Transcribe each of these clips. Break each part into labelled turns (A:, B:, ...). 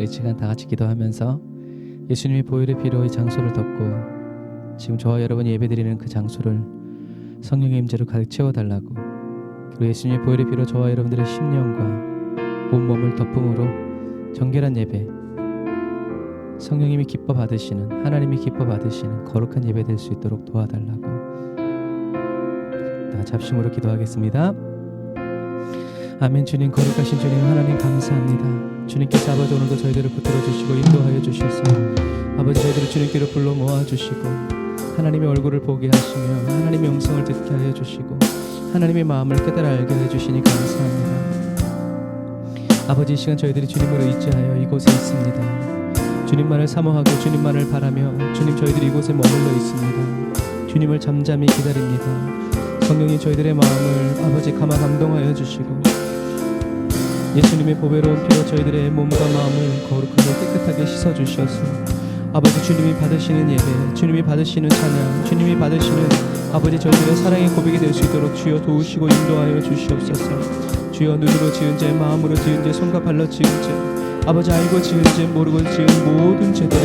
A: 이 시간 다 같이 기도하면서 예수님의 보혈의 피로 이 장소를 덮고 지금 저와 여러분이 예배드리는 그 장소를 성령의 임재로 가득 채워달라고, 그리고 예수님의 보혈의 피로 저와 여러분들의 심령과 온몸을 덮음으로 정결한 예배, 성령님이 기뻐 받으시는, 하나님이 기뻐 받으시는 거룩한 예배 될 수 있도록 도와달라고 다 잡심으로 기도하겠습니다. 아멘. 주님, 거룩하신 주님 하나님 감사합니다. 주님께서 아버지 오늘도 저희들을 붙들어 주시고 인도하여 주셔서 아버지 저희들을 주님께로 불러 모아 주시고 하나님의 얼굴을 보게 하시며 하나님의 음성을 듣게 하여 주시고 하나님의 마음을 깨달아 알게 해 주시니 감사합니다. 아버지 이 시간 저희들이 주님을 의지하여 이곳에 있습니다. 주님만을 사모하고 주님만을 바라며 주님 저희들이 이곳에 머물러 있습니다. 주님을 잠잠히 기다립니다. 성령이 저희들의 마음을 아버지 감화 감동하여 주시고 예수님의 보배로운 피로 저희들의 몸과 마음을 거룩하고 깨끗하게 씻어주셔서 아버지 주님이 받으시는 예배, 주님이 받으시는 찬양, 주님이 받으시는 아버지 저희들의 사랑의 고백이 될 수 있도록 주여 도우시고 인도하여 주시옵소서. 주여 눈으로 지은 죄, 마음으로 지은 죄, 손과 발로 지은 죄, 아버지 알고 지은 죄, 모르고 지은 모든 죄들을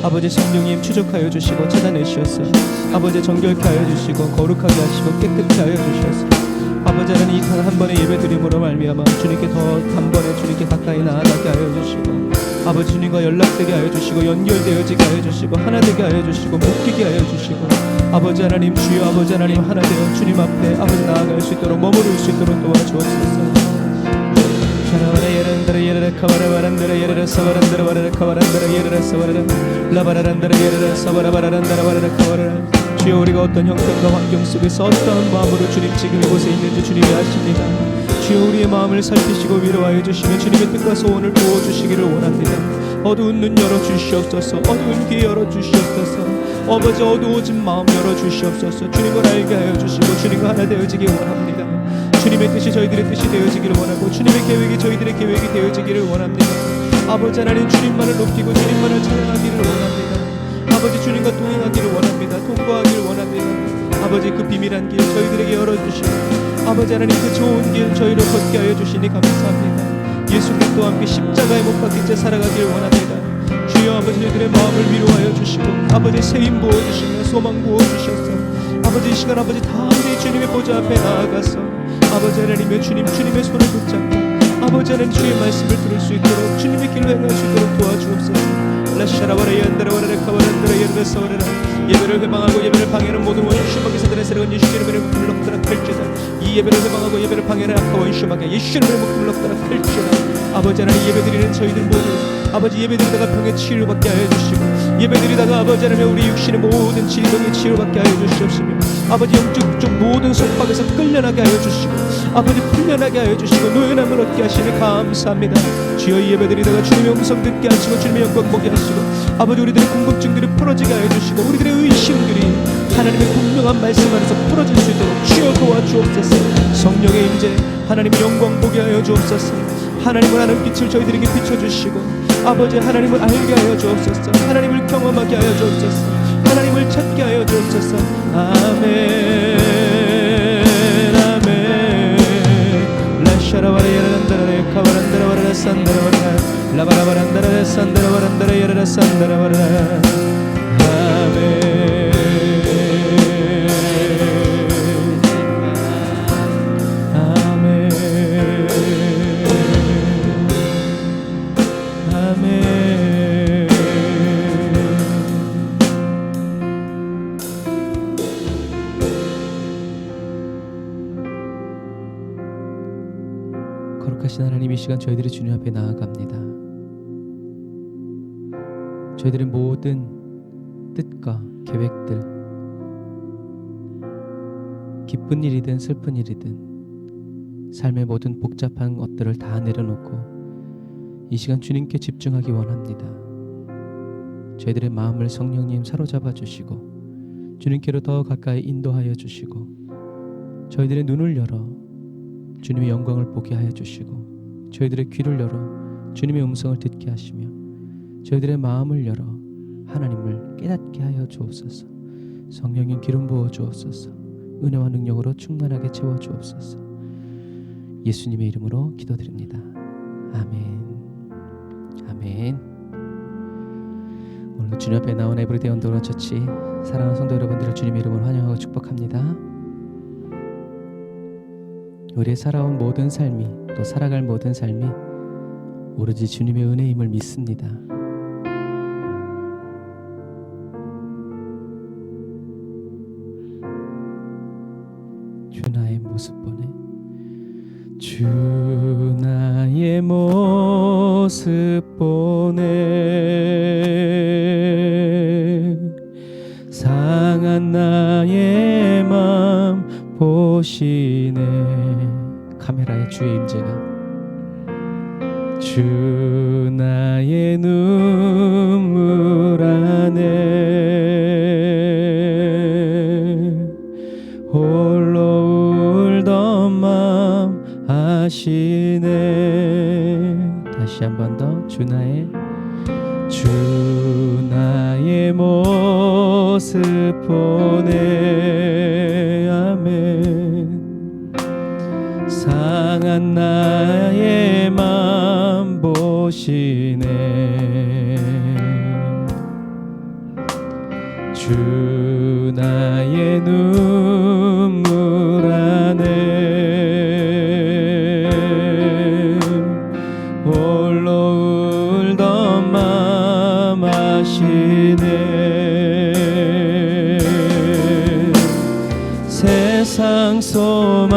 A: 아버지 성령님 추적하여 주시고 찾아내시옵소서. 아버지 정결케 하여 주시고 거룩하게 하시고 깨끗게 하여 주시옵소서. 아버지 하나님 이 단 한 번의 예배 드림으로 말미암아 주님께 더 단번에 주님께 가까이 나아가게 하여 주시고 아버지 주님과 연락되게 하여 주시고 연결되어지게 하여 주시고 하나 되게 하여 주시고 묶이게 하여 주시고 아버지 하나님 주여 아버지 하나님 하나 되어 주님 앞에 아버지 나아갈 수 있도록 머무를 수 있도록 도와주옵소서. 주여 우리가 어떤 형편과 환경 속에서 어떠한 마음으로 주님 지금 이곳에 있는지 주님이 아십니다. 주여 우리의 마음을 살피시고 위로하여 주시며 주님의 뜻과 소원을 도와주시기를 원합니다. 어두운 눈 열어주시옵소서. 어두운 귀 열어주시옵소서. 아버지 어두워진 마음 열어주시옵소서. 주님을 알게 하여 주시고 주님과 하나 되어지기 원합니다. 주님의 뜻이 저희들의 뜻이 되어지기를 원하고 주님의 계획이 저희들의 계획이 되어지기를 원합니다. 아버지 하나님 주님만을 높이고 주님만을 찬양하기를 원합니다. 아버지 주님과 동행하기를 원합니다. 통과하기를 원합니다. 아버지 그 비밀한 길 저희들에게 열어주시고 아버지 하나님 그 좋은 길 저희를 걷게 하여 주시니 감사합니다. 예수 그리스도와 함께 십자가에 못 박힌 채 살아가기를 원합니다. 주여 아버지 저희들의 마음을 위로하여 주시고 아버지 세임 부어주시며 소망 부어주셔서 아버지 이 시간 아버지 다 함께 주님의 보좌 앞에 나아가서 아버지 하나님의 주님의 손을 붙잡고 아버지 하나님 주의 말씀을 들을 수 있도록 주님의 길을 행할 수 있도록 도와주옵소서. 예배를 회방하고 예배를 방해하는 모든 원수마귀 사단의 세력은 예수의 이름으로 물러가도록 할지어다. 이 예배를 회방하고 예배를 방해하는 악한 원수마귀 예수의 이름으로 물러가도록 할지어다. 아버지 하나님 예배드리는 저희들 모두 아버지 예배드리다가 병의 치유를 받게 하여 주시고 예배드리다가 아버지 하나님 우리 육신의 모든 질병의 치유를 받게 하여 주시옵시며 아버지 영적 모든 속박에서 끌려나게 하여 주시고 아버지 풀려나게 하여 주시고 노연함을 얻게 하시니 감사합니다. 주여 이 예배드리다가 주님의 음성 듣게 하시고 주님의 영광 보게 하시고 아버지 우리들의 궁금증들이 풀어지게 하여 주시고 우리들의 의심들이 하나님의 분명한 말씀 안에서 풀어질 수 있도록 주여 도와주옵소서. 성령의 임재 하나님의 영광 보게 하여 주옵소서. 하나님을 아는 빛을 저희들에게 비춰주시고 아버지 하나님을 알게 하여 주옵소서. 하나님을 경험하게 하여 주옵소서. 하나님을 찾게 하여 주옵소서. 아멘 아멘. 라샤라바라야란다라레 카바란다라바라 산다라바라 라바라바란다라레 산다라바란다라 야라라 산다라바라 아멘 거룩하신 하나님 이 시간 저희들이 주님 앞에 나아갑니다. 저희들의 모든 뜻과 계획들 기쁜 일이든 슬픈 일이든 삶의 모든 복잡한 것들을 다 내려놓고 이 시간 주님께 집중하기 원합니다. 저희들의 마음을 성령님 사로잡아 주시고 주님께로 더 가까이 인도하여 주시고 저희들의 눈을 열어 주님의 영광을 보게 하여 주시고 저희들의 귀를 열어 주님의 음성을 듣게 하시며 저희들의 마음을 열어 하나님을 깨닫게 하여 주옵소서. 성령님 기름 부어 주옵소서. 은혜와 능력으로 충만하게 채워 주옵소서. 예수님의 이름으로 기도드립니다. 아멘. 아멘. 오늘도 주님 앞에 나온 에브리데이 언더런 처치 사랑하는 성도 여러분들을 주님의 이름으로 환영하고 축복합니다. 우리의 살아온 모든 삶이 또 살아갈 모든 삶이 오로지 주님의 은혜임을 믿습니다. 주 나의 모습 보네. 주 나의 모습 보네. 상한 나의 맘 보시네. 카메라에 주의 임재가. 주 나의 눈물 안에 홀로 울던 맘 아시네. 다시 한 번 더. 주 나의 모습 보네. 아멘. 상한 나의 맘 보시네. 주 나의 눈물 안에 홀로 울던 맘 아시네. 세상 소망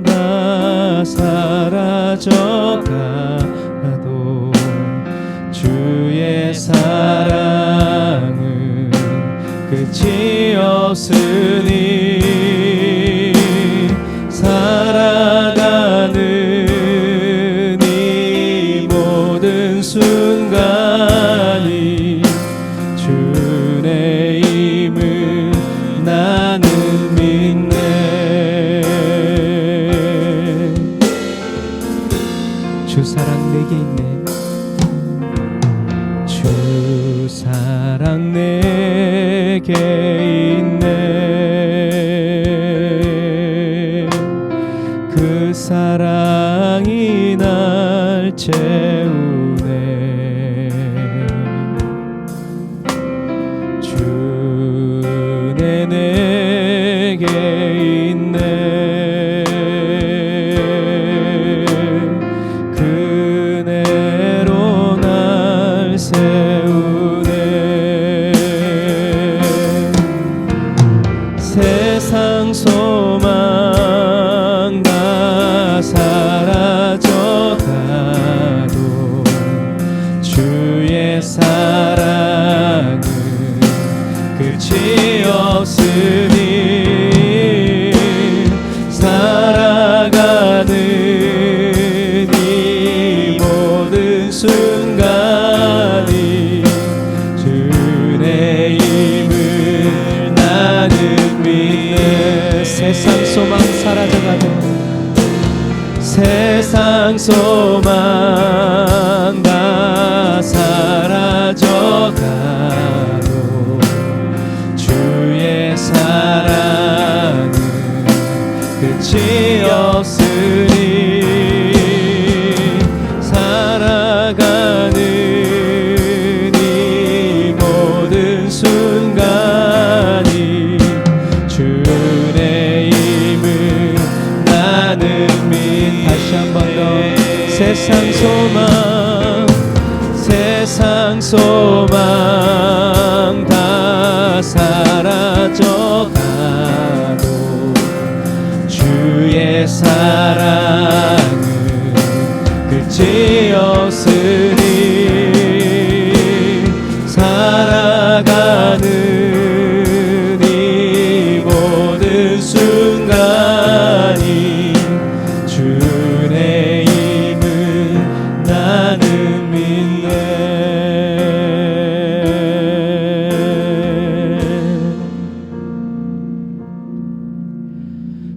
A: 다 사라져가도 주의 사랑은 끝이 없으니 살아가는 이 모든 순간이 주의 힘을 나는 믿네. 주 사랑 내게 있네. 주 사랑 내게 있네. 그 사랑이 날 채우네. 주 내게 있네. 그네로 날 세우네. 세상 소망 다 사라져가도 주의 사랑은 끝이 없으니 살아가는 이 모든 순간이 주의 힘을 나는 믿네. 세상 소망 사라져가도 세상 소망 다 사라져가도 주의 사랑은 끝이 없으니 살아가는 이 모든 순간이 주의 힘을 나는 믿네. 다시 한 번 더. 세상 소망 다 사라져가도 주의 사랑은 끝이 없으니 살아가는 이 모든 순간이 주의 힘을 나는 믿네.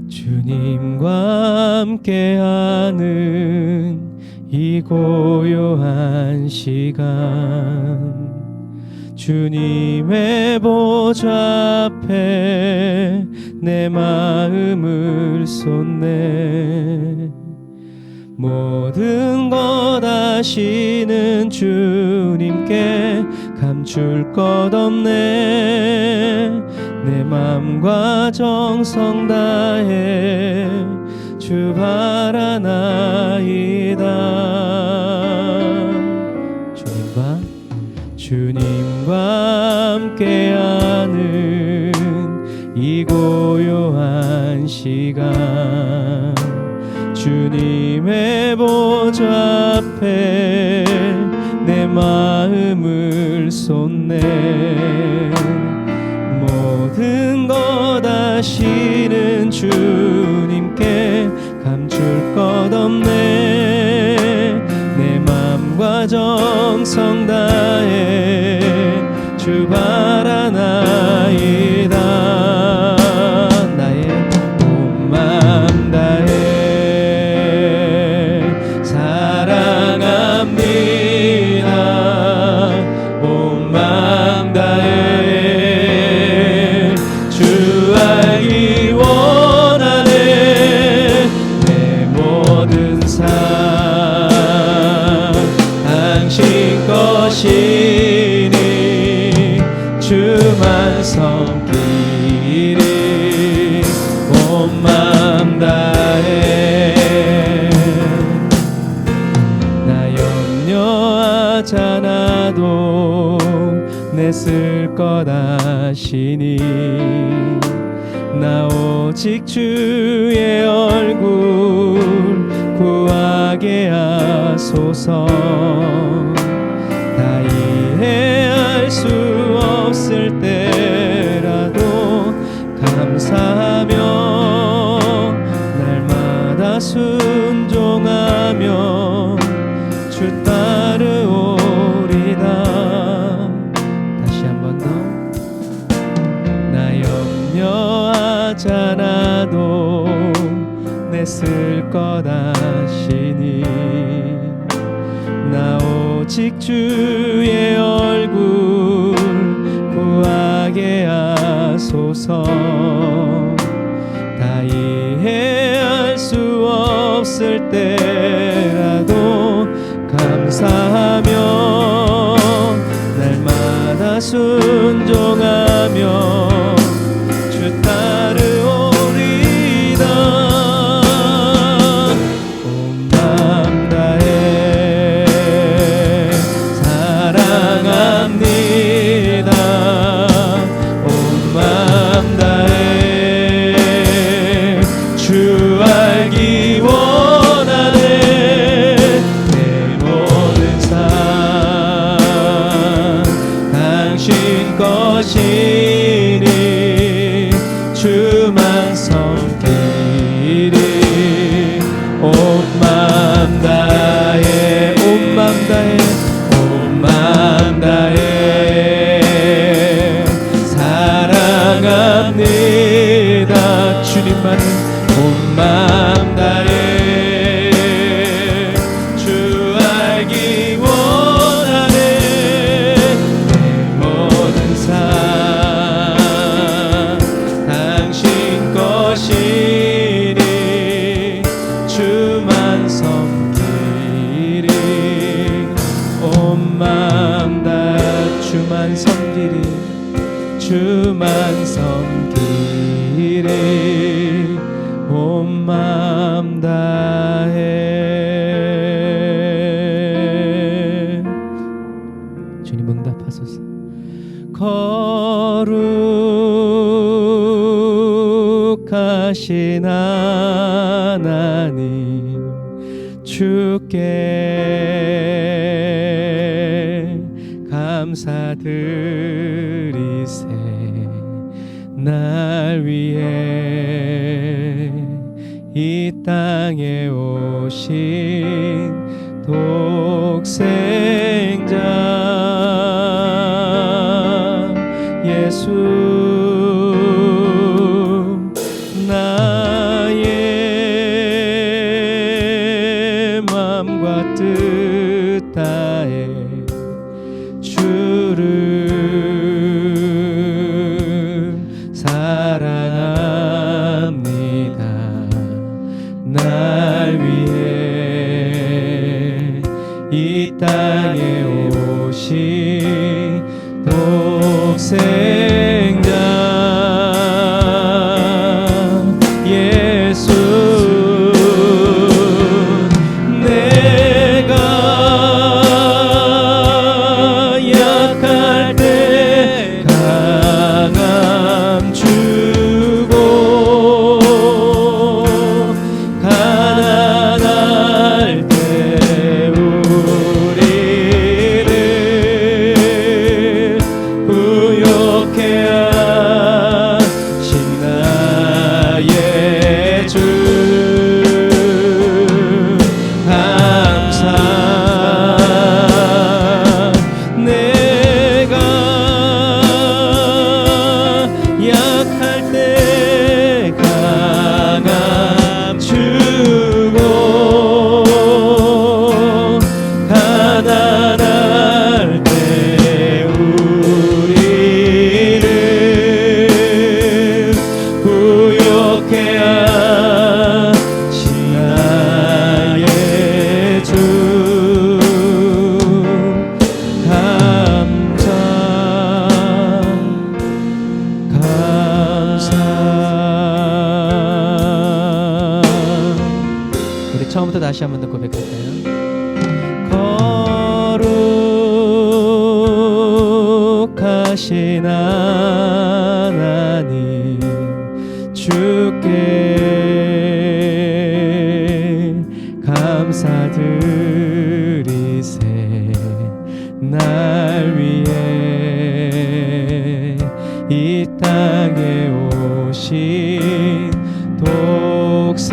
A: 주님과 함께하는 이 고요한 시간 주님의 보좌 앞에 내 마음을 쏟네. 모든 것 아시는 주님께 감출 것 없네. 내 맘과 정성 다해 주 바라나이다. 주님과 함께하는 이 고요한 시간, 주님의 보좌 앞에 내 마음을 쏟네. 모든 것 아시는 주님께 감출 것 없네. 내 맘과 정성 다해 주 바라나이다. 나의 온 맘 다해 사랑합니다. 온 맘 다해 주 알기 원하네. 내 모든 삶 당신 것이니 주만 섬기리. 온 맘 다해 나 염려하잖아도 내 쓸 것 아시니. 나 오직 주의 얼굴 구하게 하소서. 다 이해할 수 없을 때라도 감사하며 날마다 순종하며 주 따르오리다. 다시 한 번 더. 나 염려하잖아도 내 쓸 것 아시니. 나 오직 주의 얼굴 구하게 하소서. 다 이해할 수 없을 때라도 감사하며 날마다 순종하며 주 따르오리다. 온 맘 다해 사랑합니다. 온 맘 다해 주 알기 원하네. 내 모든 삶 당신 것이니 주만 섬기리. 온 맘 다해 온 맘 다해 온 맘 다해 사랑합니다. 주님만을 온 맘 다해 주 알기 원하네. 내 모든 삶 당신 것이니 주만 섬기리. 온 맘 다 주만 섬기리. 주만 섬기리. 온 맘 다해. 주님 응답하소서. 거룩하신 하나님 주께 감사드리세. 날 위해 이 땅에 오신 독생자 예수. 나의 맘과 뜻 다해 주를 사랑합니다. 날 위해 오신 독생자 예수 내가 약할 때 강함 주고 가난할 때 우리를 부욕해 하신 나의 주 감사 내가 약할 때 강함 주고 가난할 때 우리를 부욕해 하신 나의 주 감사 우리 처음부터 다시 한 번 더 고백할까요? 거룩하신 하나님 주께 감사드리세 날 위해 이 땅에 오신 독생자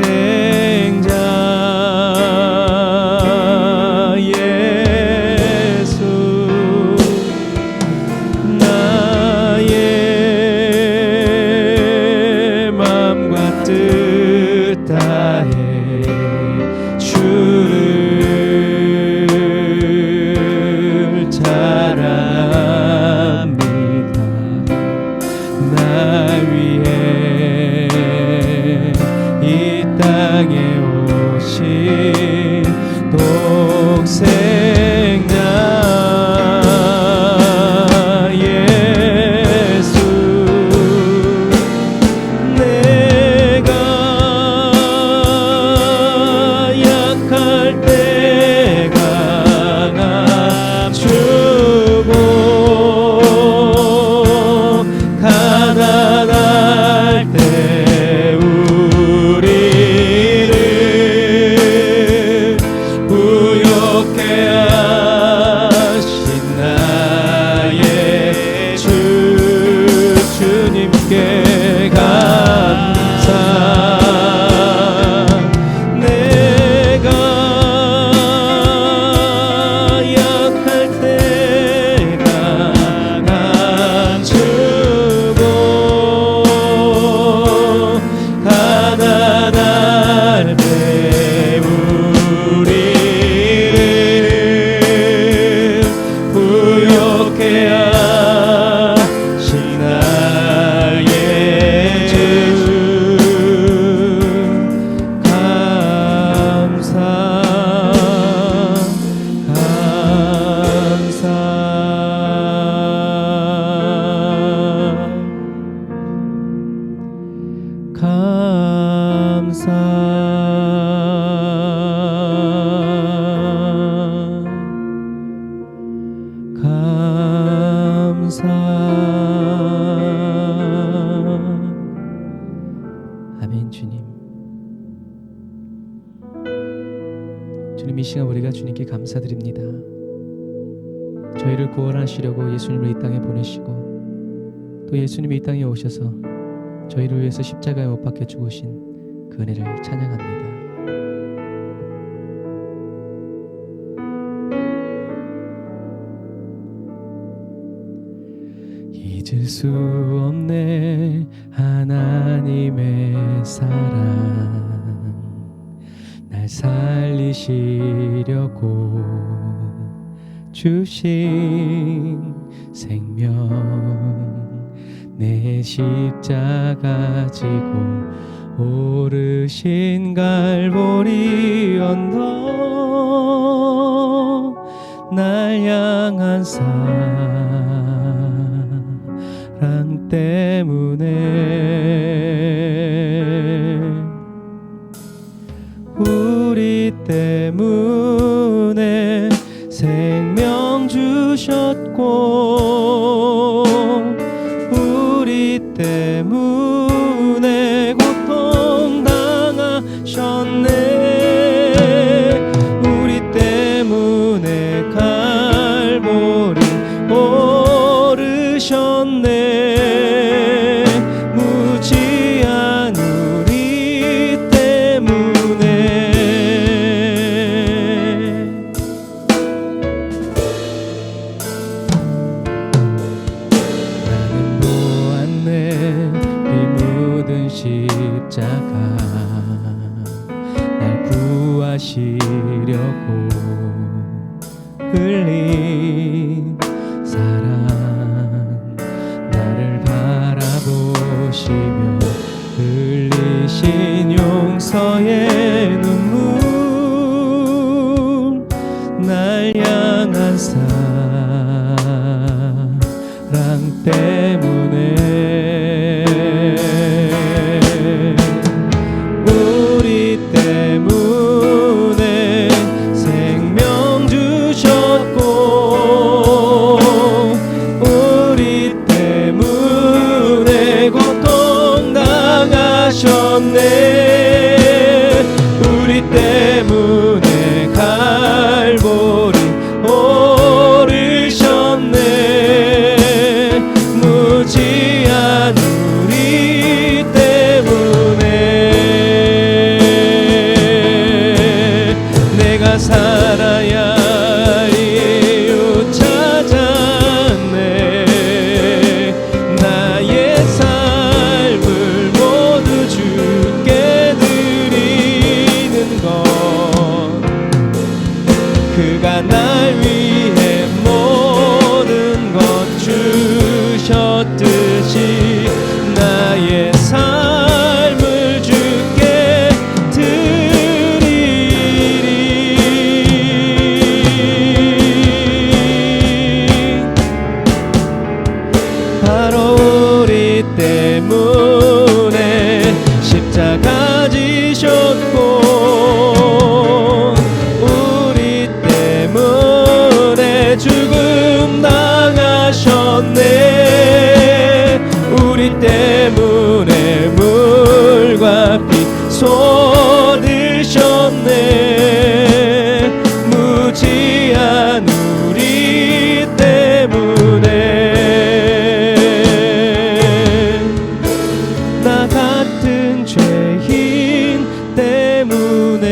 A: 예수 나의 마음과 뜻 다해 주를 자랑합니다 날 위해 이 땅에 오신 독생자 예수 내가 약할 때 강함 주고 가난할 때 우리를 부욕해 하신 나의 주 주님께 감사 내가 약할 때 강함 주고 가난할 때 우리를 부욕해 하신 나의 주 감사 감사 아멘. 주님 이 시간 우리가 주님께 감사드립니다. 저희를 구원하시려고 예수님을 이 땅에 보내시고 또 예수님이 이 땅에 오셔서 저희를 위해서 십자가에 못 박혀 죽으신 그 은혜를 찬양합니다. 잊을 수 없네 하나님의 사랑 날 살리시려고 주신 생명 내 십자가 지고 오르신 갈보리 언덕 날 향한 사랑 때문에 우리 때문에 생명 주셨고 우리 때문에 고통 당하셨네 우리 때문에 갈보리 오르셨네 무지한 우리 때문에 나는 보았네 이 묻은 십자가 날 구하시려고 흘린 사랑 나를 바라보시며 흘리신 용서의 눈물 날 향한 사랑 때문에 우리 때문에 생명 주셨고 우리 때문에 고통 당하셨네 우리 때문에 갈보리 오르셨네 무지한 우리 때문에 내가 살아야 할 이유 찾았네 나의 삶을 모두 주께 드리는 것 그가 날 위해 모든 것 주셨듯이 나의 삶을 주께 드리리 바로 우리 때문에 십자가 지셨고 우리 때문에 죽음 당하셨네 우리 때문에 물과 피 쏟으셨네 무지한 우리 때문에 나 같은 죄인 때문에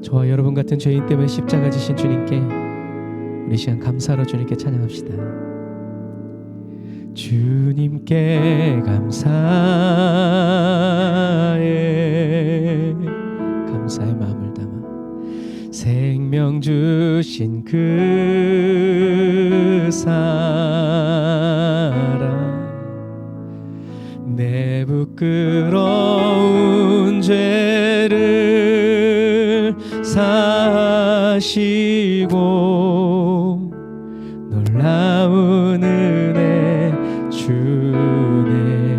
A: 저와 여러분 같은 죄인 때문에 십자가 지신 주님께 우리 시간 감사로 주님께 찬양합시다. 주님께 감사해 감사의 마음을 담아 생명 주신 그 사랑 내 부끄러운 죄를 사시고 놀라운 은혜 주네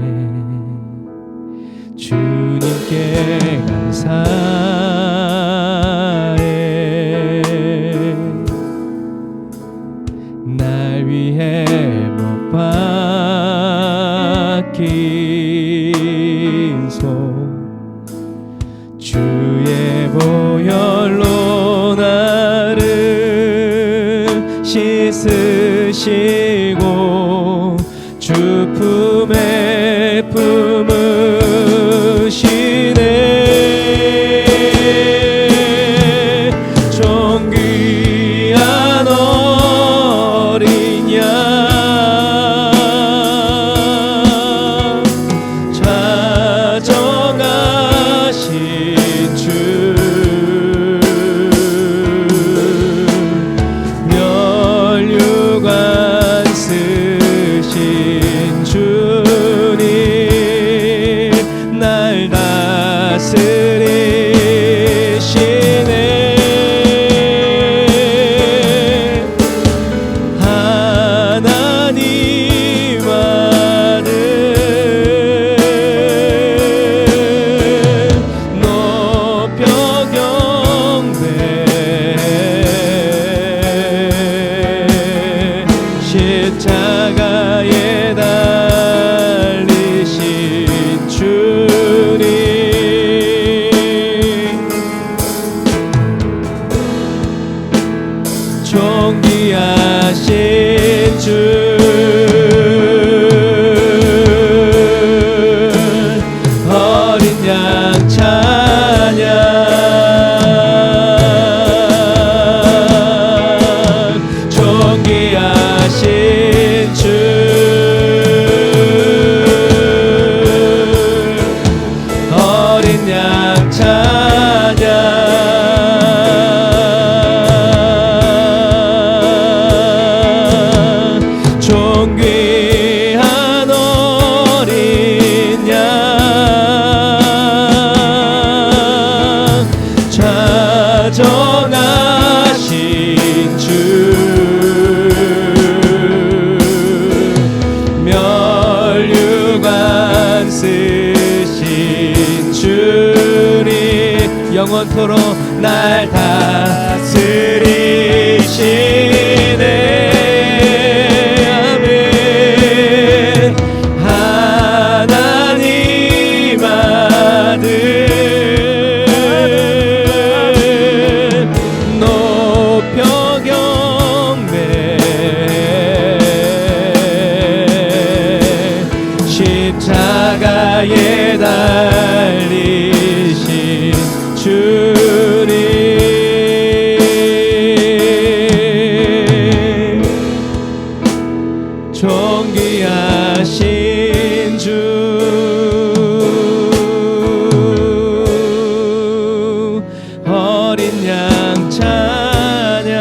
A: 주님께 감사해 날 위해 못 박힌 손 주의 보혈로 나를 씻으시고 주 품에 품으시네 존귀한 어린 양 찾아가신 주 멸류관 존귀하신 주 어린 양 찬양 존귀하신 주 어린 양 찬양 존귀한 어린 양 자정하신 주 멸류관 쓰신 주님 영원토록 날 다스리시네 십자가에 달리신 주님 존귀하신 주 어린 양 찬양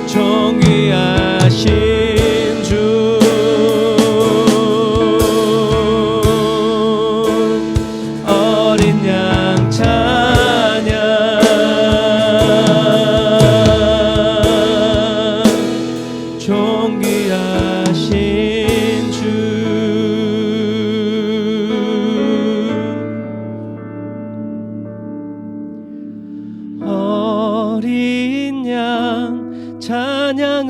A: 존귀하신 주 어린 양 찬양 존귀하신 주 어린 양 찬양하리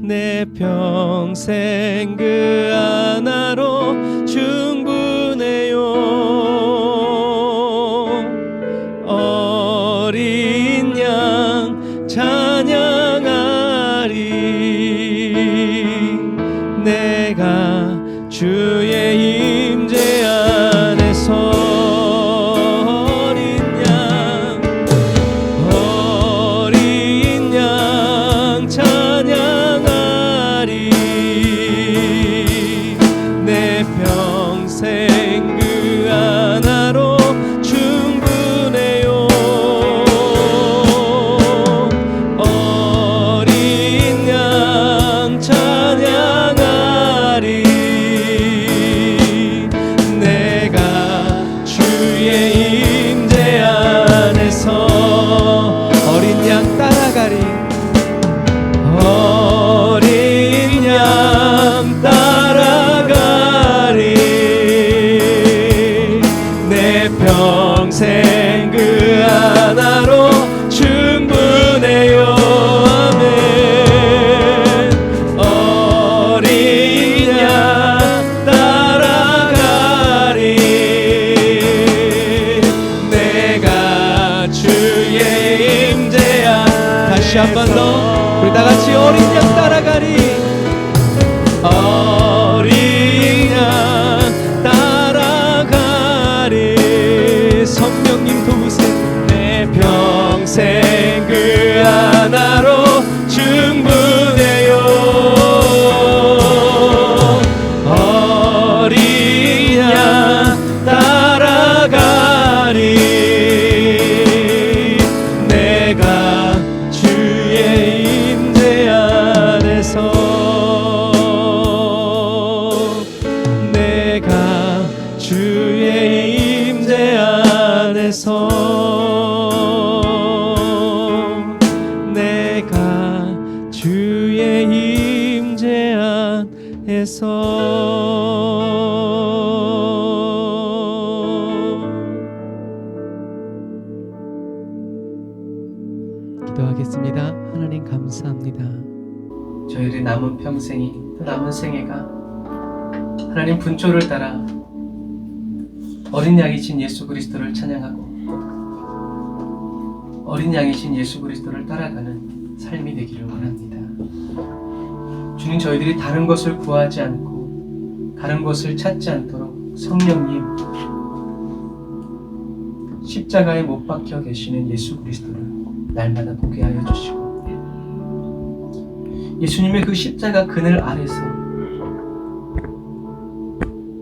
A: 내 평생 그 하나로 충분해요 어린 양 찬양하리 내가 주의 임재 안에서 어린 양 찬양하리 내 평생 그 하나로 충분해요 어린 양 찬양하리 내가 주의 임재 안에서 어린 양 따라가리 어린 양 따라가리 내 평생 그 하나로 충분해요 아멘 어린 양 따라가리 내가 주의 임재 안 다시 한 번 더 우리 다 같이 어린 양 따라가리 어린 양 따라가리 성령님 도우세요 내 평생 그 하나로 충분해요 어린 양 따라가리 내가 주의 임재 안에서 내가 주의 임재 안에서 내가 주의 임재 안에서 기도하겠습니다. 하나님 감사합니다. 저희들의 남은 평생이 또 남은 생애가 하나님 분초를 따라 어린 양이신 예수 그리스도를 찬양하고 어린 양이신 예수 그리스도를 따라가는 삶이 되기를 원합니다. 주님, 저희들이 다른 것을 구하지 않고 다른 것을 찾지 않도록 성령님, 십자가에 못 박혀 계시는 예수 그리스도를 날마다 보게 하여 주시고 예수님의 그 십자가 그늘 아래서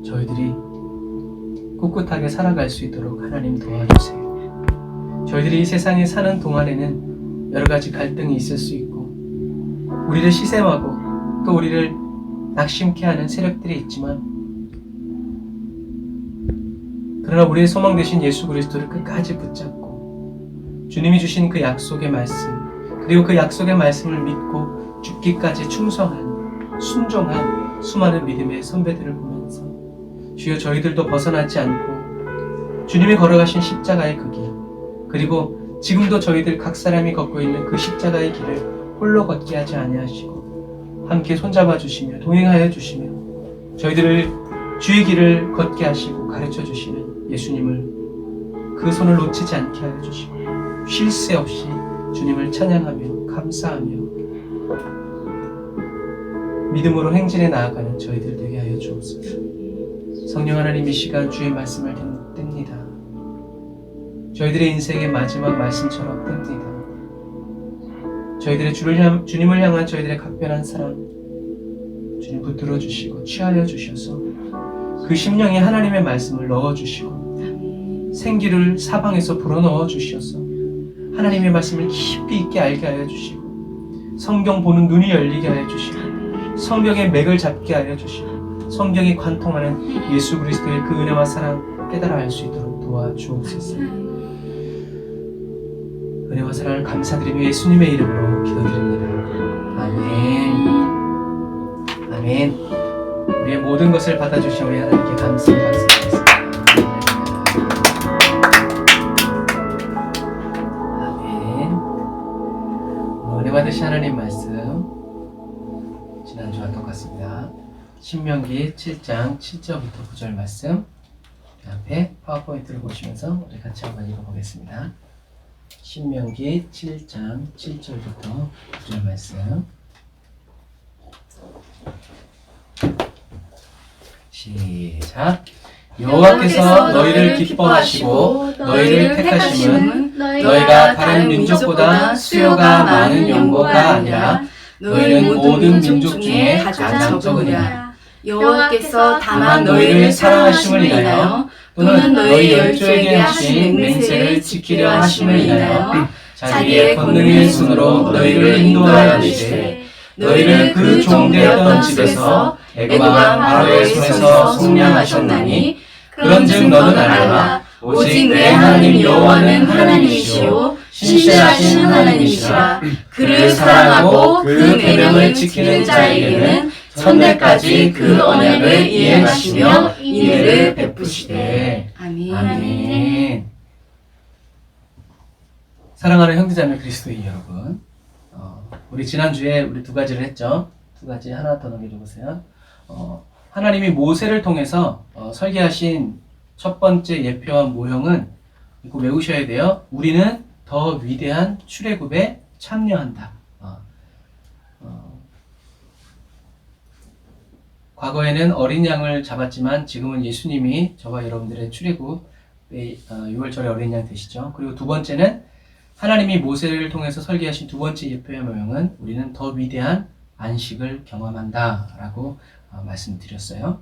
A: 저희들이 꿋꿋하게 살아갈 수 있도록 하나님 도와주세요. 저희들이 이 세상에 사는 동안에는 여러 가지 갈등이 있을 수 있고 우리를 시샘하고 또 우리를 낙심케 하는 세력들이 있지만 그러나 우리의 소망 되신 예수 그리스도를 끝까지 붙잡고 주님이 주신 그 약속의 말씀 그리고 그 약속의 말씀을 믿고 죽기까지 충성한 순종한 수많은 믿음의 선배들을 보면서 주여 저희들도 벗어나지 않고 주님이 걸어가신 십자가의 그 길 그리고 지금도 저희들 각 사람이 걷고 있는 그 십자가의 길을 홀로 걷게 하지 아니하시고 함께 손잡아 주시며 동행하여 주시며 저희들을 주의 길을 걷게 하시고 가르쳐 주시는 예수님을 그 손을 놓치지 않게 하여 주시고 쉴 새 없이 주님을 찬양하며 감사하며 믿음으로 행진해 나아가는 저희들 되게 하여 주옵소서. 성령 하나님, 이 시간 주의 말씀을 듭니다. 저희들의 인생의 마지막 말씀처럼 듭니다. 저희들의 주님을 향한 저희들의 각별한 사랑 주님 붙들어 주시고 취하여 주셔서 그 심령에 하나님의 말씀을 넣어주시고 생기를 사방에서 불어넣어 주셔서 하나님의 말씀을 깊이 있게 알게 하여 주시고 성경 보는 눈이 열리게 하여 주시고 성경의 맥을 잡게 하여 주시고 성경이 관통하는 예수 그리스도의 그 은혜와 사랑 깨달아 알 수 있도록 도와주옵소서. 은혜와 사랑을 감사드리며 예수님의 이름으로 기도드립니다. 아멘. 아멘. 우리의 모든 것을 받아주신 우리 하나님께 감사의 박수 드리겠습니다. 아멘. 은혜 받으신 하나님 말씀 지난주와 똑같습니다. 신명기 7장 7절부터 9절 말씀 그 앞에 파워포인트를 보시면서 우리 같이 한번 읽어보겠습니다. 신명기 7장 7절부터 9절 말씀 시작. 여호와께서 너희를 기뻐하시고 너희를 택하심은 너희가 다른 민족보다 수요가 많은 연고가 아니라 너희는 모든 민족 중에 가장 적으리라. 여호와께서 다만 너희를 사랑하심을 인하여 또는 너희 열조에게 하신 맹세를 지키려 하심을 인하여 자기의 권능의 손으로 너희를 인도하여 주시되 너희를 그 종되었던 집에서 애굽 왕 바로의 손에서 속량하셨나니 그런즉 너는 알라. 오직 내 하나님 여호와는 하나님이시요 신실하신 하나님이시라. 그를 사랑하고 그 계명을 지키는 자에게는 천대까지 그 언약을 이행하시며 인애를 베푸시되. 아멘. 아멘. 사랑하는 형제자매 그리스도인 여러분, 우리 지난주에 우리 두 가지를 했죠. 두 가지 하나 더 넘겨주세요. 하나님이 모세를 통해서 설계하신 첫 번째 예표와 모형은 이거 외우셔야 돼요. 우리는 더 위대한 출애굽에 참여한다. 과거에는 어린 양을 잡았지만 지금은 예수님이 저와 여러분들의 출애굽의 6월절의 어린 양 되시죠. 그리고 두 번째는 하나님이 모세를 통해서 설계하신 두 번째 예표의 모형은 우리는 더 위대한 안식을 경험한다 라고 말씀드렸어요.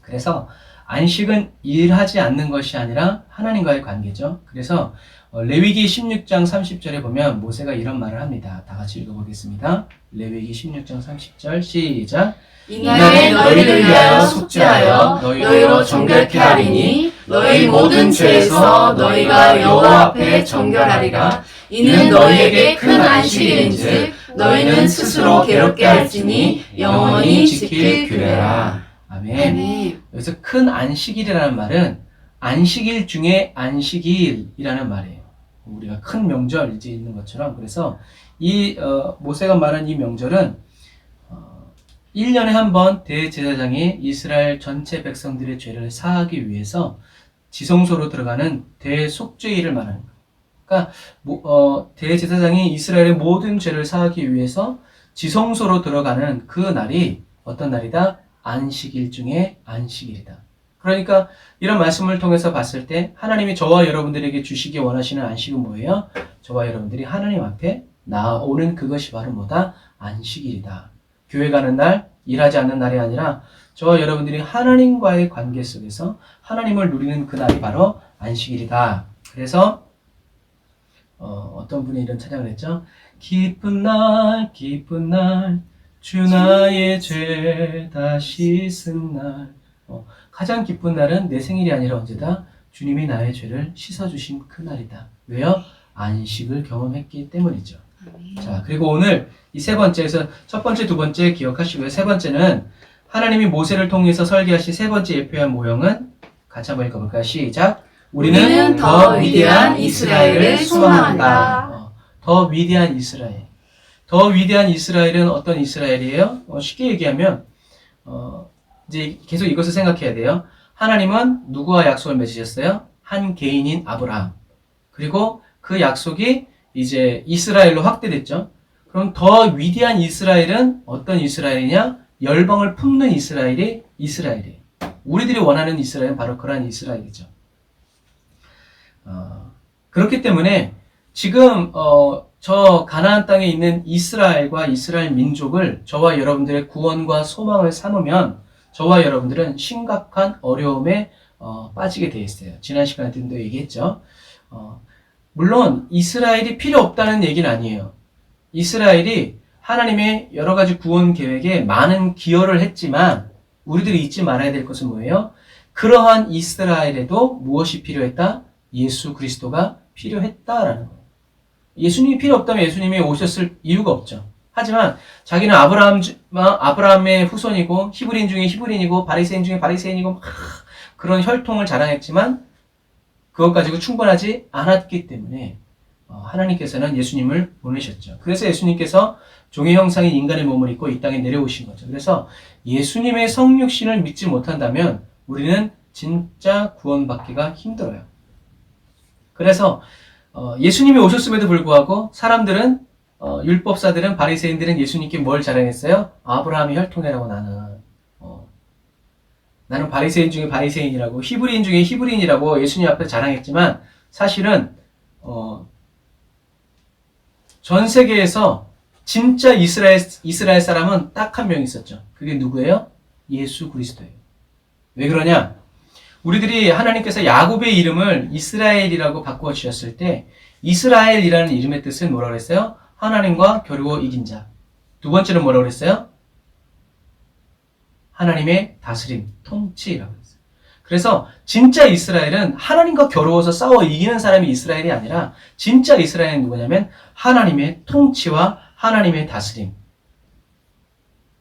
A: 그래서 안식은 일하지 않는 것이 아니라 하나님과의 관계죠. 그래서 레위기 16장 30절에 보면 모세가 이런 말을 합니다. 다 같이 읽어보겠습니다. 레위기 16장 30절 시작. 이날에 너희를 위하여 속죄하여 너희로 정결케 하리니 너희 모든 죄에서 너희가 여호와 앞에 정결하리라. 이는 너희에게 큰 안식일인즉 너희는 스스로 괴롭게 할지니 영원히 지킬 규례라. 아멘. 여기서 큰 안식일이라는 말은 안식일 중에 안식일이라는 말이에요. 우리가 큰 명절 이제 있는 것처럼. 그래서 이 모세가 말한 이 명절은 1년에 한 번 대제사장이 이스라엘 전체 백성들의 죄를 사하기 위해서 지성소로 들어가는 대속죄일을 말하는 거예요. 그러니까 대제사장이 이스라엘의 모든 죄를 사하기 위해서 지성소로 들어가는 그 날이 어떤 날이다? 안식일 중에 안식일이다. 그러니까 이런 말씀을 통해서 봤을 때 하나님이 저와 여러분들에게 주시기 원하시는 안식은 뭐예요? 저와 여러분들이 하나님 앞에 나오는 그것이 바로 뭐다? 안식일이다. 교회 가는 날, 일하지 않는 날이 아니라 저와 여러분들이 하나님과의 관계 속에서 하나님을 누리는 그 날이 바로 안식일이다. 그래서 어떤 분이 이런 찬양을 했죠. 기쁜 날, 기쁜 날, 주 나의 죄 다 씻은 날. 가장 기쁜 날은 내 생일이 아니라 언제다? 주님이 나의 죄를 씻어주신 그 날이다. 왜요? 안식을 경험했기 때문이죠. 자, 그리고 오늘 이 세 번째에서 첫 번째, 두 번째 기억하시고요. 세 번째는 하나님이 모세를 통해서 설계하신 세 번째 예표한 모형은 같이 한번 읽어볼까요? 시작! 우리는 더 위대한 이스라엘을 소망한다. 더 위대한 이스라엘. 더 위대한 이스라엘은 어떤 이스라엘이에요? 쉽게 얘기하면 이제 계속 이것을 생각해야 돼요. 하나님은 누구와 약속을 맺으셨어요? 한 개인인 아브라함. 그리고 그 약속이 이제 이스라엘로 확대됐죠. 그럼 더 위대한 이스라엘은 어떤 이스라엘이냐? 열방을 품는 이스라엘이 이스라엘이에요. 우리들이 원하는 이스라엘은 바로 그러한 이스라엘이죠. 그렇기 때문에 지금 저 가나안 땅에 있는 이스라엘과 이스라엘 민족을 저와 여러분들의 구원과 소망을 삼으면 저와 여러분들은 심각한 어려움에 빠지게 되어 있어요. 지난 시간에도 얘기했죠. 물론 이스라엘이 필요 없다는 얘기는 아니에요. 이스라엘이 하나님의 여러 가지 구원 계획에 많은 기여를 했지만 우리들이 잊지 말아야 될 것은 뭐예요? 그러한 이스라엘에도 무엇이 필요했다? 예수 그리스도가 필요했다라는 거예요. 예수님이 필요 없다면 예수님이 오셨을 이유가 없죠. 하지만 자기는 아브라함의 후손이고 히브리인 중에 히브리인이고 바리새인 중에 바리새인이고 그런 혈통을 자랑했지만 그것 가지고 충분하지 않았기 때문에 하나님께서는 예수님을 보내셨죠. 그래서 예수님께서 종의 형상인 인간의 몸을 입고 이 땅에 내려오신 거죠. 그래서 예수님의 성육신을 믿지 못한다면 우리는 진짜 구원받기가 힘들어요. 그래서 예수님이 오셨음에도 불구하고 사람들은 율법사들은 바리새인들은 예수님께 뭘 자랑했어요? 아브라함의 혈통이라고 나는 바리새인 중에 바리새인이라고 히브리인 중에 히브리인이라고 예수님 앞에 자랑했지만 사실은 전 세계에서 진짜 이스라엘 사람은 딱 한 명 있었죠. 그게 누구예요? 예수 그리스도예요. 왜 그러냐? 우리들이 하나님께서 야곱의 이름을 이스라엘이라고 바꾸어 주셨을 때 이스라엘이라는 이름의 뜻은 뭐라고 그랬어요? 하나님과 겨루어 이긴 자. 두 번째는 뭐라고 그랬어요? 하나님의 다스림, 통치라고 했어요. 그래서 진짜 이스라엘은 하나님과 겨루어서 싸워 이기는 사람이 이스라엘이 아니라 진짜 이스라엘은 누구냐면 하나님의 통치와 하나님의 다스림.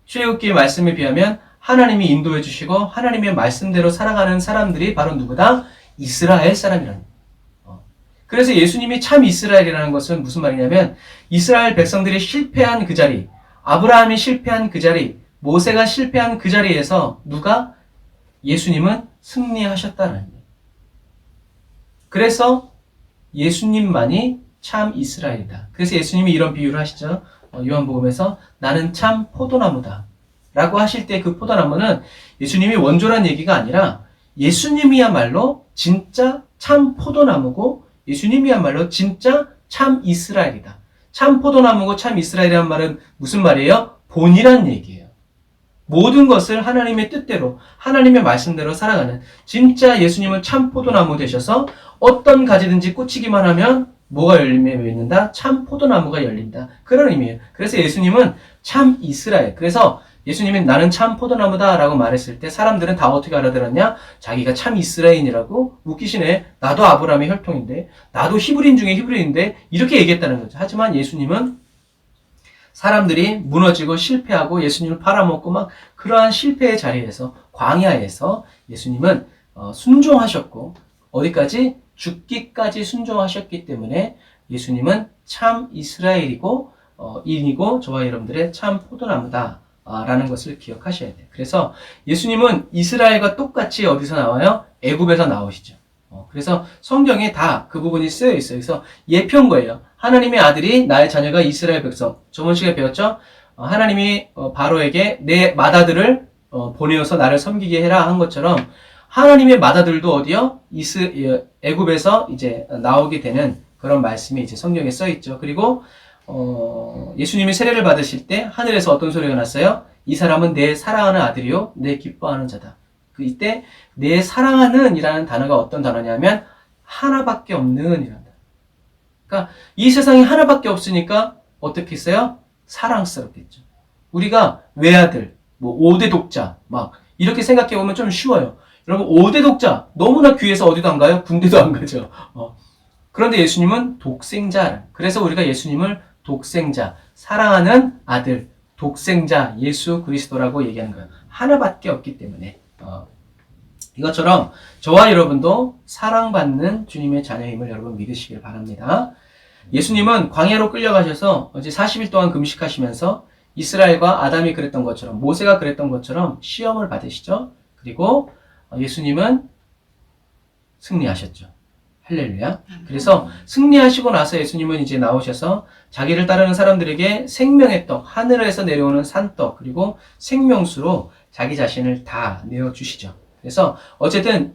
A: 출애굽기 말씀에 비하면 하나님이 인도해 주시고 하나님의 말씀대로 살아가는 사람들이 바로 누구다? 이스라엘 사람이라는 거예요. 그래서 예수님이 참 이스라엘이라는 것은 무슨 말이냐면 이스라엘 백성들이 실패한 그 자리, 아브라함이 실패한 그 자리, 모세가 실패한 그 자리에서 누가? 예수님은 승리하셨다는 거예요. 그래서 예수님만이 참 이스라엘이다. 그래서 예수님이 이런 비유를 하시죠. 요한복음에서 나는 참 포도나무다 라고 하실 때 그 포도나무는 예수님이 원조란 얘기가 아니라 예수님이야말로 진짜 참 포도나무고 예수님이야말로 진짜 참 이스라엘이다. 참 포도나무고 참 이스라엘이라는 말은 무슨 말이에요? 본이란 얘기예요. 모든 것을 하나님의 뜻대로 하나님의 말씀대로 살아가는 진짜 예수님은 참 포도나무 되셔서 어떤 가지든지 꽂히기만 하면 뭐가 열린다? 참 포도나무가 열린다. 그런 의미예요. 그래서 예수님은 참 이스라엘. 그래서 예수님이 나는 참 포도나무다 라고 말했을 때 사람들은 다 어떻게 알아들었냐? 자기가 참 이스라엘이라고 웃기시네. 나도 아브라함의 혈통인데 나도 히브리인 중에 히브리인데 이렇게 얘기했다는 거죠. 하지만 예수님은 사람들이 무너지고 실패하고 예수님을 팔아먹고 막 그러한 실패의 자리에서 광야에서 예수님은 순종하셨고 어디까지? 죽기까지 순종하셨기 때문에 예수님은 참 이스라엘이고 인이고 저와 여러분들의 참 포도나무다 라는 것을 기억하셔야 돼요. 그래서 예수님은 이스라엘과 똑같이 어디서 나와요? 애굽에서 나오시죠. 그래서 성경에 다 그 부분이 쓰여 있어요. 그래서 예표인 거예요. 하나님의 아들이 나의 자녀가 이스라엘 백성. 저번 시간에 배웠죠? 하나님이 바로에게 내 맏아들을 보내어서 나를 섬기게 해라 한 것처럼 하나님의 맏아들도 어디요? 애굽에서 이제 나오게 되는 그런 말씀이 이제 성경에 써 있죠. 그리고 예수님이 세례를 받으실 때 하늘에서 어떤 소리가 났어요? 이 사람은 내 사랑하는 아들이요, 내 기뻐하는 자다. 이때 내 사랑하는 이라는 단어가 어떤 단어냐면 하나밖에 없는 이라는 단어. 그러니까 이 세상에 하나밖에 없으니까 어떻게 했어요? 사랑스럽겠죠. 우리가 외아들, 뭐 5대 독자 막 이렇게 생각해 보면 좀 쉬워요. 여러분 5대 독자 너무나 귀해서 어디도 안 가요? 군대도 안 가죠. 그런데 예수님은 독생자. 그래서 우리가 예수님을 독생자, 사랑하는 아들, 독생자 예수 그리스도라고 얘기하는 거예요. 하나밖에 없기 때문에. 이것처럼 저와 여러분도 사랑받는 주님의 자녀임을 여러분 믿으시길 바랍니다. 예수님은 광야로 끌려가셔서 어제 40일 동안 금식하시면서 이스라엘과 아담이 그랬던 것처럼 모세가 그랬던 것처럼 시험을 받으시죠. 그리고 예수님은 승리하셨죠. 할렐루야. 그래서 승리하시고 나서 예수님은 이제 나오셔서 자기를 따르는 사람들에게 생명의 떡, 하늘에서 내려오는 산떡, 그리고 생명수로 자기 자신을 다 내어주시죠. 그래서 어쨌든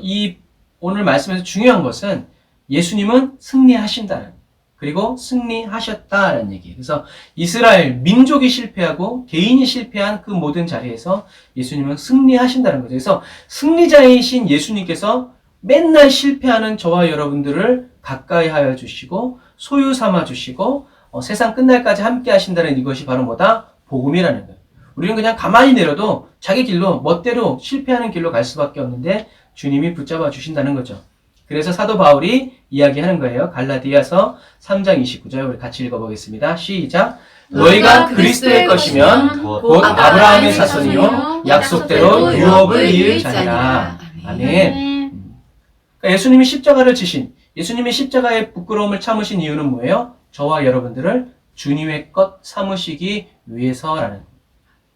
A: 이 오늘 말씀에서 중요한 것은 예수님은 승리하신다는, 그리고 승리하셨다라는 얘기예요. 그래서 이스라엘 민족이 실패하고 개인이 실패한 그 모든 자리에서 예수님은 승리하신다는 거죠. 그래서 승리자이신 예수님께서 맨날 실패하는 저와 여러분들을 가까이 하여 주시고 소유 삼아 주시고 세상 끝날까지 함께 하신다는 이것이 바로 뭐다? 복음이라는 거예요. 우리는 그냥 가만히 내려도 자기 길로 멋대로 실패하는 길로 갈 수밖에 없는데 주님이 붙잡아 주신다는 거죠. 그래서 사도 바울이 이야기하는 거예요. 갈라디아서 3장 29절 우리 같이 읽어보겠습니다. 시작. 너희가 그리스도의 것이면 곧 아브라함의 자손이요 약속대로 유업을 이을 자니라. 아멘. 예수님이 십자가를 지신, 예수님이 십자가의 부끄러움을 참으신 이유는 뭐예요? 저와 여러분들을 주님의 것 삼으시기 위해서라는.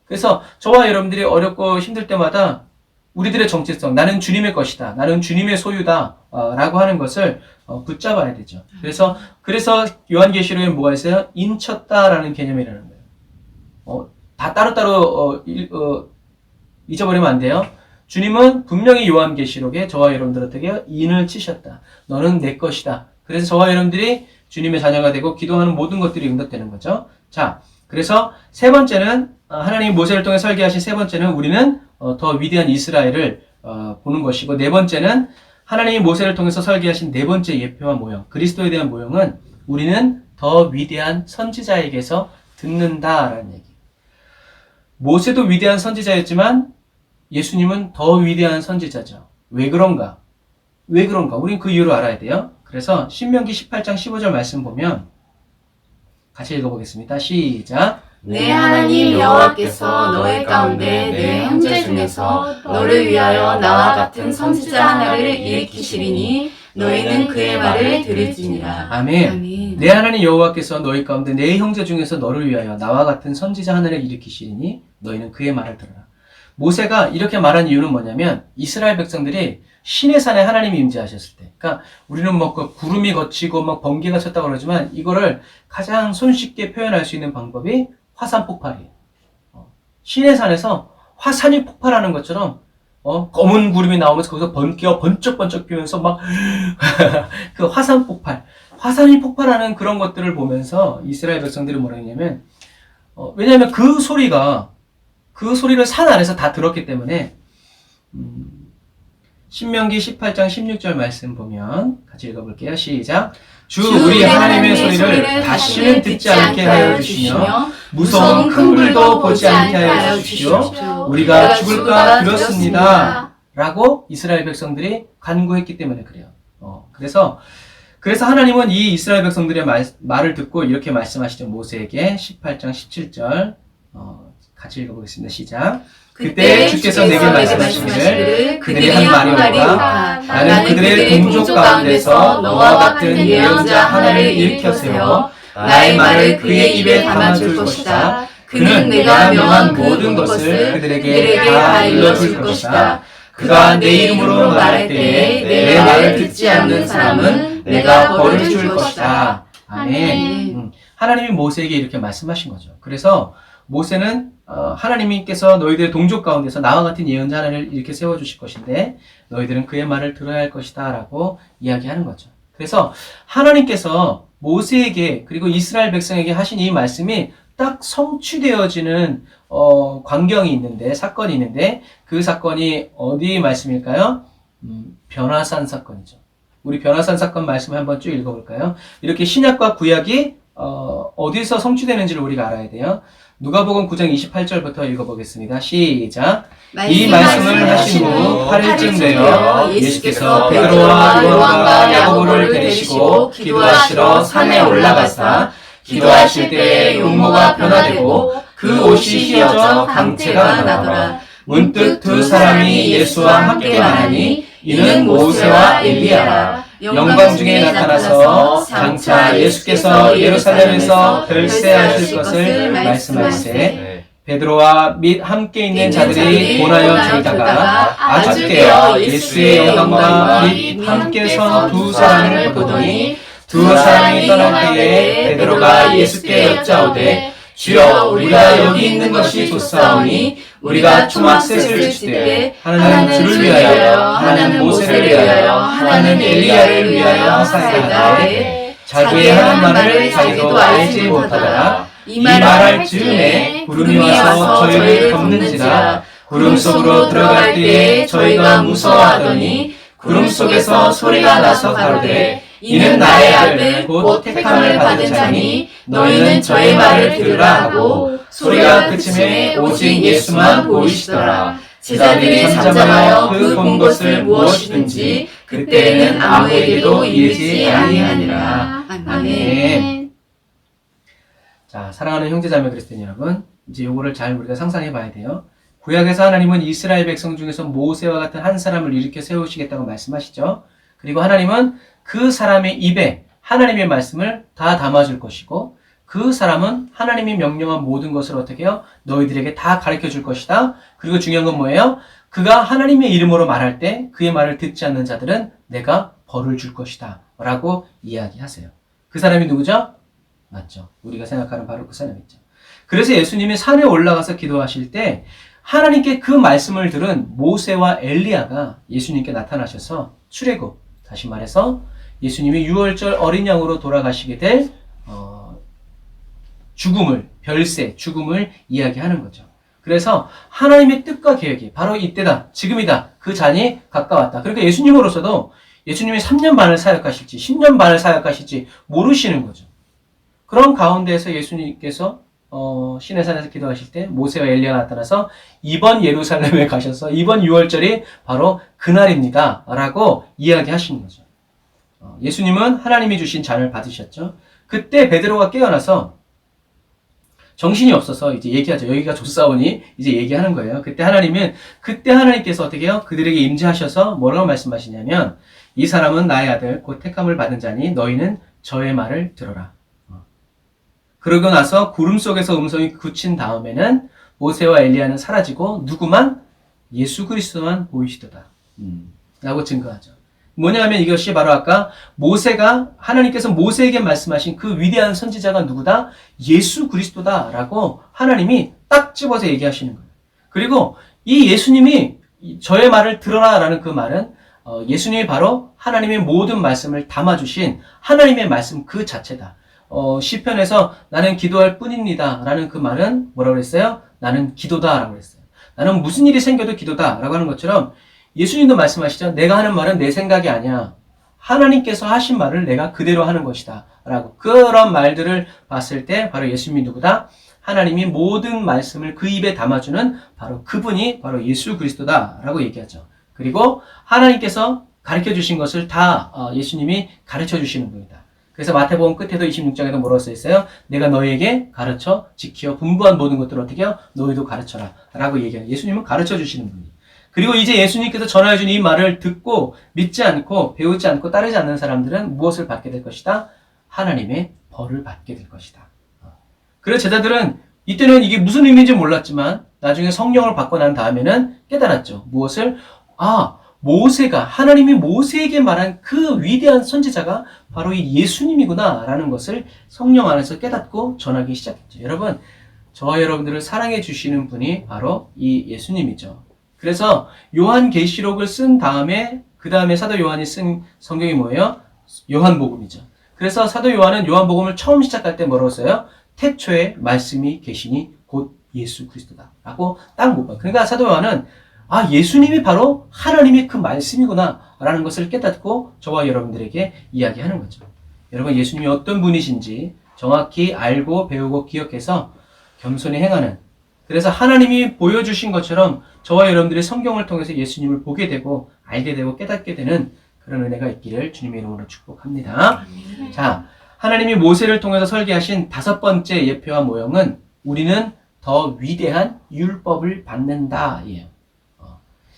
A: 그래서 저와 여러분들이 어렵고 힘들 때마다 우리들의 정체성, 나는 주님의 것이다, 나는 주님의 소유다 라고 하는 것을 붙잡아야 되죠. 그래서 요한계시록에 뭐가 있어요? 인쳤다라는 개념이라는 거예요. 다 따로따로 잊어버리면 안 돼요. 주님은 분명히 요한계시록에 저와 여러분들 어떻게 인을 치셨다. 너는 내 것이다. 그래서 저와 여러분들이 주님의 자녀가 되고 기도하는 모든 것들이 응답되는 거죠. 자, 그래서 세 번째는 하나님이 모세를 통해 설계하신 세 번째는 우리는 더 위대한 이스라엘을 보는 것이고, 네 번째는 하나님이 모세를 통해서 설계하신 네 번째 예표와 모형, 그리스도에 대한 모형은 우리는 더 위대한 선지자에게서 듣는다라는 얘기. 모세도 위대한 선지자였지만 예수님은 더 위대한 선지자죠. 왜 그런가? 우린 그 이유를 알아야 돼요. 그래서 신명기 18장 15절 말씀 보면 같이 읽어보겠습니다. 시작.
B: 내 하나님 여호와께서 너희 가운데 내 형제 중에서 너를 위하여 나와 같은 선지자 하나를 일으키시리니 너희는 그의 말을 들을지니라.
A: 아멘.
B: 아멘.
A: 내 하나님 여호와께서 너희 가운데 내 형제 중에서 너를 위하여 나와 같은 선지자 하나를 일으키시리니 너희는 그의 말을 들으라. 모세가 이렇게 말한 이유는 뭐냐면 이스라엘 백성들이 신의 산에 하나님이 임재하셨을 때, 그러니까 우리는 뭐 그 구름이 걷히고 막 번개가 쳤다고 그러지만 이거를 가장 손쉽게 표현할 수 있는 방법이 화산 폭발이에요. 신의 산에서 화산이 폭발하는 것처럼 검은 구름이 나오면서 거기서 번개가 번쩍번쩍 피면서 막 그 화산 폭발, 화산이 폭발하는 그런 것들을 보면서 이스라엘 백성들이 뭐라 했냐면 왜냐하면 그 소리를 산 안에서 다 들었기 때문에 신명기 18장 16절 말씀 보면 같이 읽어볼게요. 시작. 주 우리 하나님의 소리를 다시는 듣지 않게 하여 주시며 무서운 큰 불도 보지 않게 하여 주십시오. 우리가 죽을까 두렵습니다. 라고 이스라엘 백성들이 간구했기 때문에 그래요. 그래서 하나님은 이 이스라엘 백성들의 말을 듣고 이렇게 말씀하시죠. 모세에게 18장 17절 같이 읽어보겠습니다. 시작. 그때 주께서 내게 말씀하시기를 그들이 한 말이 옳다. 나는 그들의 동족 가운데서 너와 같은 예언자 하나를 일으켜 세워 나의 말을 그의 입에 담아줄 것이다.
B: 그는 내가 명한 모든 것을 그들에게 다 일러줄 것이다. 그가 내 이름으로 말할 때에 내 말을 듣지 않는 사람은 내가 벌을 줄 것이다.
A: 아멘. 하나님이 모세에게 이렇게 말씀하신 거죠. 그래서 모세는 하나님께서 너희들의 동족 가운데서 나와 같은 예언자 하나를 이렇게 세워주실 것인데 너희들은 그의 말을 들어야 할 것이다 라고 이야기하는 거죠. 그래서 하나님께서 모세에게 그리고 이스라엘 백성에게 하신 이 말씀이 딱 성취되어지는 광경이 있는데, 사건이 있는데, 그 사건이 어디 말씀일까요? 변화산 사건이죠. 우리 변화산 사건 말씀 한번 쭉 읽어볼까요? 이렇게 신약과 구약이 어디서 성취되는지를 우리가 알아야 돼요. 누가복음 9장 28절부터 읽어보겠습니다. 시작. 이 말씀을 하신 후 8일쯤 되어 예수께서 베드로와 요한과 야고보를 데리시고 기도하시러 산에 올라가사 기도하실 때에 용모가 변화되고 그 옷이 휘어져 강체가 나더라. 문득 두 사람이 예수와 함께 말하니 이는 모세와 엘리야라. 영광 중에 나타나서 장차 예수께서 예루살렘에서 별세하실 것을 말씀하시되 베드로와 및 함께 있는 자들이 본하여 졸다가 아주 깨어 예수의 영광과 및 함께 선 두 사람을 보더니 두 사람이 떠날 때에 베드로가 예수께 여짜오되 주여 우리가 여기 있는 것이 좋사오니 우리가 초막셋을 주되 하나는 주를 위하여 하나는 모세를 위하여 하나는 엘리야를 위하여 하사이다. 자기의 하는 말을 자기도 알지 못하다가 이 말할 즈음에 구름이 와서 저희를 덮는지라. 구름 속으로 들어갈 때에 저희가 무서워하더니 구름 속에서 소리가 나서 가로되 이는 나의 아들 곧 택함을 받은 자니 너희는 저의 말을 들으라 하고 소리가 그침에 오직 예수만 보이시더라. 제자들이 잠잠하여 그 본 것을 무엇이든지 그때에는 아무에게도 이르지 아니하니라. 아멘. 자, 사랑하는 형제자매 그리스도인 여러분, 이제 요거를 잘 우리가 상상해 봐야 돼요. 구약에서 하나님은 이스라엘 백성 중에서 모세와 같은 한 사람을 일으켜 세우시겠다고 말씀하시죠. 그리고 하나님은 그 사람의 입에 하나님의 말씀을 다 담아줄 것이고 그 사람은 하나님이 명령한 모든 것을 어떻게 해요? 너희들에게 다 가르쳐 줄 것이다. 그리고 중요한 건 뭐예요? 그가 하나님의 이름으로 말할 때 그의 말을 듣지 않는 자들은 내가 벌을 줄 것이다 라고 이야기하세요. 그 사람이 누구죠? 맞죠. 우리가 생각하는 바로 그 사람이죠. 그래서 예수님이 산에 올라가서 기도하실 때 하나님께 그 말씀을 들은 모세와 엘리야가 예수님께 나타나셔서 출애굽, 다시 말해서 예수님이 유월절 어린 양으로 돌아가시게 될 죽음을, 별세, 죽음을 이야기하는 거죠. 그래서 하나님의 뜻과 계획이 바로 이때다, 지금이다, 그 잔이 가까웠다. 그러니까 예수님으로서도 예수님이 3년 반을 사역하실지 10년 반을 사역하실지 모르시는 거죠. 그런 가운데에서 예수님께서 시내산에서 기도하실 때 모세와 엘리야가 나타나서 이번 예루살렘에 가셔서 이번 유월절이 바로 그날입니다 라고 이야기하시는 거죠. 예수님은 하나님이 주신 잔을 받으셨죠. 그때 베드로가 깨어나서 정신이 없어서 이제 얘기하죠. 여기가 좋사오니 이제 얘기하는 거예요. 그때 하나님께서 어떻게 해요? 그들에게 임재하셔서 뭐라고 말씀하시냐면 이 사람은 나의 아들 곧 택함을 받은 자니 너희는 저의 말을 들어라. 그러고 나서 구름 속에서 음성이 굳힌 다음에는 모세와 엘리야는 사라지고 누구만? 예수 그리스도만 보이시도다 라고 증거하죠. 뭐냐면 이것이 바로 아까 하나님께서 모세에게 말씀하신 그 위대한 선지자가 누구다? 예수 그리스도다 라고 하나님이 딱 집어서 얘기하시는 거예요. 그리고 이 예수님이 저의 말을 들어라 라는 그 말은 예수님이 바로 하나님의 모든 말씀을 담아주신 하나님의 말씀 그 자체다. 시편에서 나는 기도할 뿐입니다 라는 그 말은 뭐라고 그랬어요? 나는 기도다 라고 그랬어요. 나는 무슨 일이 생겨도 기도다 라고 하는 것처럼 예수님도 말씀하시죠. 내가 하는 말은 내 생각이 아니야. 하나님께서 하신 말을 내가 그대로 하는 것이다 라고. 그런 말들을 봤을 때 바로 예수님이 누구다? 하나님이 모든 말씀을 그 입에 담아주는 바로 그분이 바로 예수 그리스도다 라고 얘기하죠. 그리고 하나님께서 가르쳐 주신 것을 다 예수님이 가르쳐 주시는 분이다. 그래서 마태복음 끝에도 26장에도 뭐라고 써 있어요? 내가 너희에게 가르쳐 지켜 분부한 모든 것들을 어떻게 해요? 너희도 가르쳐라 라고 얘기해요. 예수님은 가르쳐 주시는 분이에요. 그리고 이제 예수님께서 전하여 준 이 말을 듣고 믿지 않고 배우지 않고 따르지 않는 사람들은 무엇을 받게 될 것이다? 하나님의 벌을 받게 될 것이다. 그래서 제자들은 이때는 이게 무슨 의미인지 몰랐지만 나중에 성령을 받고 난 다음에는 깨달았죠. 무엇을? 모세가, 하나님이 모세에게 말한 그 위대한 선지자가 바로 이 예수님이구나 라는 것을 성령 안에서 깨닫고 전하기 시작했죠. 여러분, 저와 여러분들을 사랑해 주시는 분이 바로 이 예수님이죠. 그래서 요한계시록을 쓴 다음에 그 다음에 사도 요한이 쓴 성경이 뭐예요? 요한복음이죠. 그래서 사도 요한은 요한복음을 처음 시작할 때 뭐라고 써요? 태초에 말씀이 계시니 곧 예수 그리스도다 라고 딱 못 봐. 그러니까 사도 요한은 예수님이 바로 하나님의 그 말씀이구나 라는 것을 깨닫고 저와 여러분들에게 이야기하는 거죠. 여러분, 예수님이 어떤 분이신지 정확히 알고 배우고 기억해서 겸손히 행하는, 그래서 하나님이 보여주신 것처럼 저와 여러분들이 성경을 통해서 예수님을 보게 되고 알게 되고 깨닫게 되는 그런 은혜가 있기를 주님의 이름으로 축복합니다. 자, 하나님이 모세를 통해서 설계하신 5번째 예표와 모형은 우리는 더 위대한 율법을 받는다 예요.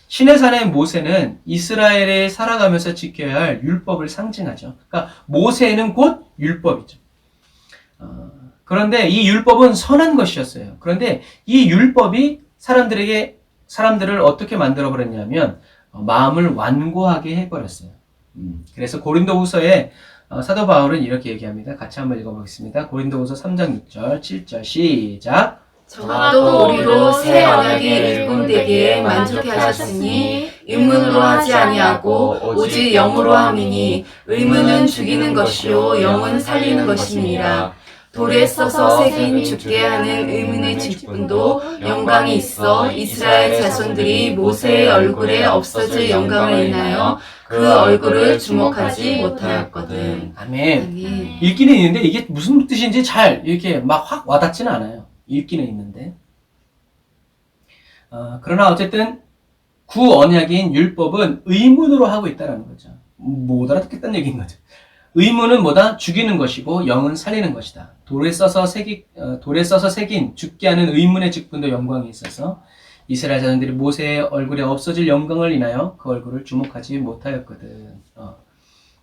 A: 시내산의 모세는 이스라엘에 살아가면서 지켜야 할 율법을 상징하죠. 그러니까 모세는 곧 율법이죠. 그런데 이 율법은 선한 것이었어요. 그런데 이 율법이 사람들을 어떻게 만들어버렸냐면 마음을 완고하게 해버렸어요. 그래서 고린도후서에 사도 바울은 이렇게 얘기합니다. 같이 한번 읽어보겠습니다. 고린도후서 3장 6절, 7절 시작.
B: 또 우리로 새 언약이 일꾼되기에 만족해 하셨으니 의문으로 하지 아니하고 오직 영으로 함이니 의문은 죽이는 것이요 영은 살리는 것이니라. 돌에 써서 새긴 죽게 하는 의문의 직분도 영광이 있어 이스라엘 자손들이 모세의 얼굴에 없어질 영광을 인하여 그 얼굴을 주목하지 못하였거든.
A: 아멘. 읽기는 있는데 이게 무슨 뜻인지 잘 이렇게 막 확 와닿지는 않아요. 읽기는 있는데. 그러나 어쨌든 구언약인 율법은 의문으로 하고 있다는 거죠. 못 알아듣겠다는 얘기인 거죠. 의문은 뭐다? 죽이는 것이고 영은 살리는 것이다. 돌에 써서 새긴 죽게 하는 의문의 직분도 영광이 있어서 이스라엘 자손들이 모세의 얼굴에 없어질 영광을 인하여 그 얼굴을 주목하지 못하였거든.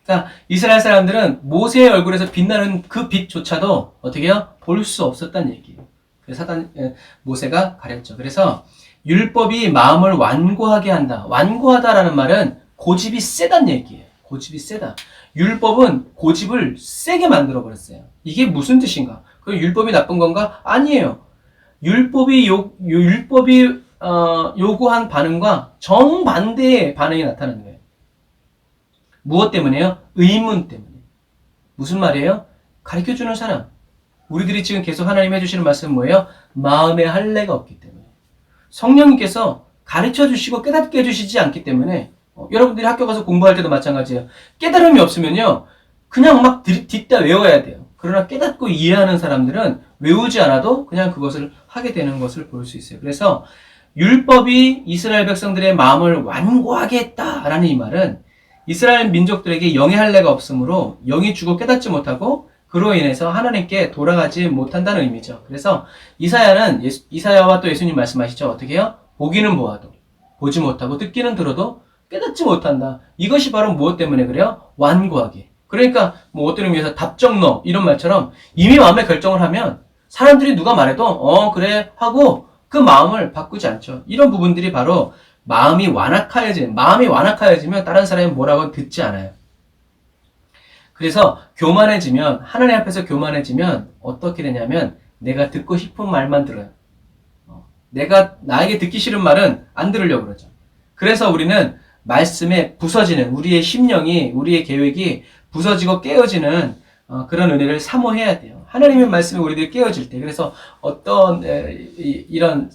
A: 그러니까 이스라엘 사람들은 모세의 얼굴에서 빛나는 그 빛조차도 어떻게 해요? 볼 수 없었다는 얘기예요. 그래서 모세가 가렸죠. 그래서 율법이 마음을 완고하게 한다. 완고하다라는 말은 고집이 세다는 얘기예요. 고집이 세다. 율법은 고집을 세게 만들어버렸어요. 이게 무슨 뜻인가? 그 율법이 나쁜 건가? 아니에요. 율법이 요구한 반응과 정반대의 반응이 나타나는 거예요. 무엇 때문에요? 의문 때문에. 무슨 말이에요? 가르쳐주는 사람. 우리들이 지금 계속 하나님 해주시는 말씀은 뭐예요? 마음에 할례가 없기 때문에. 성령님께서 가르쳐주시고 깨닫게 해주시지 않기 때문에 여러분들이 학교 가서 공부할 때도 마찬가지예요. 깨달음이 없으면요. 그냥 막 뒷다 외워야 돼요. 그러나 깨닫고 이해하는 사람들은 외우지 않아도 그냥 그것을 하게 되는 것을 볼 수 있어요. 그래서 율법이 이스라엘 백성들의 마음을 완고하게 했다라는 이 말은 이스라엘 민족들에게 영의 할례가 없으므로 영이 죽어 깨닫지 못하고 그로 인해서 하나님께 돌아가지 못한다는 의미죠. 그래서 이사야와 또 예수님 말씀하시죠. 어떻게 해요? 보기는 보아도 보지 못하고 듣기는 들어도 깨닫지 못한다. 이것이 바로 무엇 때문에 그래요? 완고하게. 그러니까 뭐 어떤 의미에서 답정너 이런 말처럼 이미 마음에 결정을 하면 사람들이 누가 말해도 그래 하고 그 마음을 바꾸지 않죠. 이런 부분들이 바로 마음이 완악하여지면 다른 사람이 뭐라고 듣지 않아요. 그래서 교만해지면 하나님 앞에서 교만해지면 어떻게 되냐면 내가 듣고 싶은 말만 들어요. 나에게 듣기 싫은 말은 안 들으려고 그러죠. 그래서 우리는 말씀에 부서지는 우리의 심령이 우리의 계획이 부서지고 깨어지는 그런 은혜를 사모해야 돼요. 하나님의 말씀에 우리들이 깨어질 때. 그래서 어떤 이런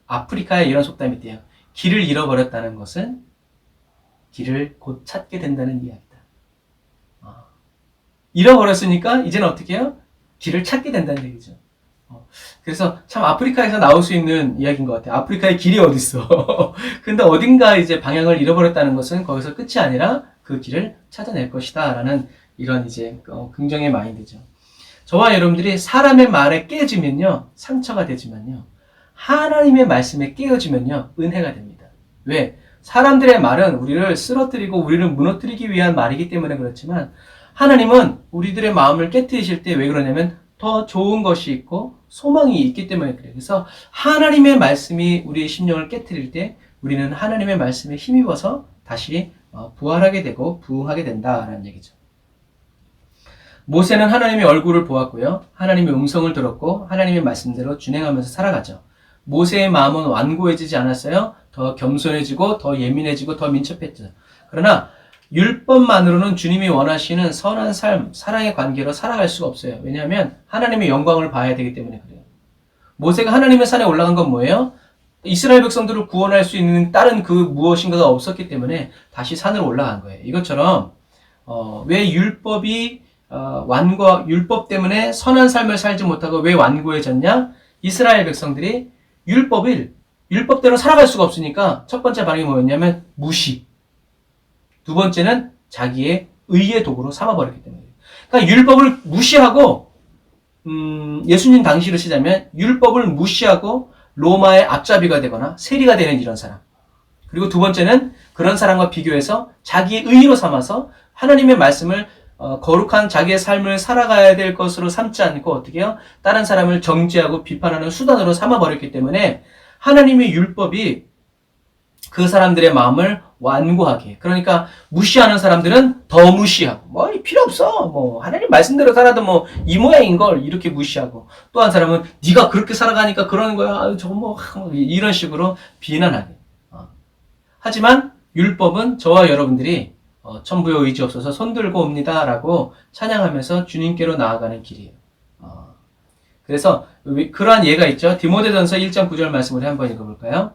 A: 아프리카에 이런 속담이 있대요. 길을 잃어버렸다는 것은 길을 곧 찾게 된다는 이야기다. 잃어버렸으니까 이제는 어떻게 해요? 길을 찾게 된다는 얘기죠. 그래서 참 아프리카에서 나올 수 있는 이야기인 것 같아요. 아프리카의 길이 어딨어. 근데 어딘가 이제 방향을 잃어버렸다는 것은 거기서 끝이 아니라 그 길을 찾아낼 것이다. 라는 이런 이제 긍정의 마인드죠. 저와 여러분들이 사람의 말에 깨지면요. 상처가 되지만요. 하나님의 말씀에 깨어지면요. 은혜가 됩니다. 왜? 사람들의 말은 우리를 쓰러뜨리고 우리를 무너뜨리기 위한 말이기 때문에 그렇지만 하나님은 우리들의 마음을 깨트리실 때 왜 그러냐면 더 좋은 것이 있고 소망이 있기 때문에 그래요. 그래서 하나님의 말씀이 우리의 심령을 깨트릴 때 우리는 하나님의 말씀에 힘입어서 다시 부활하게 되고 부흥하게 된다라는 얘기죠. 모세는 하나님의 얼굴을 보았고요. 하나님의 음성을 들었고 하나님의 말씀대로 준행하면서 살아가죠. 모세의 마음은 완고해지지 않았어요. 더 겸손해지고 더 예민해지고 더 민첩했죠. 그러나 율법만으로는 주님이 원하시는 선한 삶, 사랑의 관계로 살아갈 수가 없어요. 왜냐하면 하나님의 영광을 봐야 되기 때문에 그래요. 모세가 하나님의 산에 올라간 건 뭐예요? 이스라엘 백성들을 구원할 수 있는 다른 그 무엇인가가 없었기 때문에 다시 산으로 올라간 거예요. 이것처럼 왜 율법이 율법 때문에 선한 삶을 살지 못하고 왜 완고해졌냐? 이스라엘 백성들이 율법대로 살아갈 수가 없으니까 첫 번째 반응이 뭐였냐면 무시. 두 번째는 자기의 의의 도구로 삼아버렸기 때문이에요. 그러니까 율법을 무시하고 예수님 당시로 치자면 율법을 무시하고 로마의 앞잡이가 되거나 세리가 되는 이런 사람. 그리고 두 번째는 그런 사람과 비교해서 자기의 의로 삼아서 하나님의 말씀을 거룩한 자기의 삶을 살아가야 될 것으로 삼지 않고 어떻게 해요? 다른 사람을 정죄하고 비판하는 수단으로 삼아버렸기 때문에 하나님의 율법이 그 사람들의 마음을 완고하게. 그러니까 무시하는 사람들은 더 무시하고 필요 없어. 하나님 말씀대로 살아도 이 모양인 걸 이렇게 무시하고 또 한 사람은 네가 그렇게 살아가니까 그러는 거야. 저거 이런 식으로 비난하게. 하지만 율법은 저와 여러분들이 천부여 의지 없어서 손들고 옵니다라고 찬양하면서 주님께로 나아가는 길이에요. 그래서 그러한 예가 있죠. 디모데전서 1장 9절 말씀을 한번 읽어볼까요?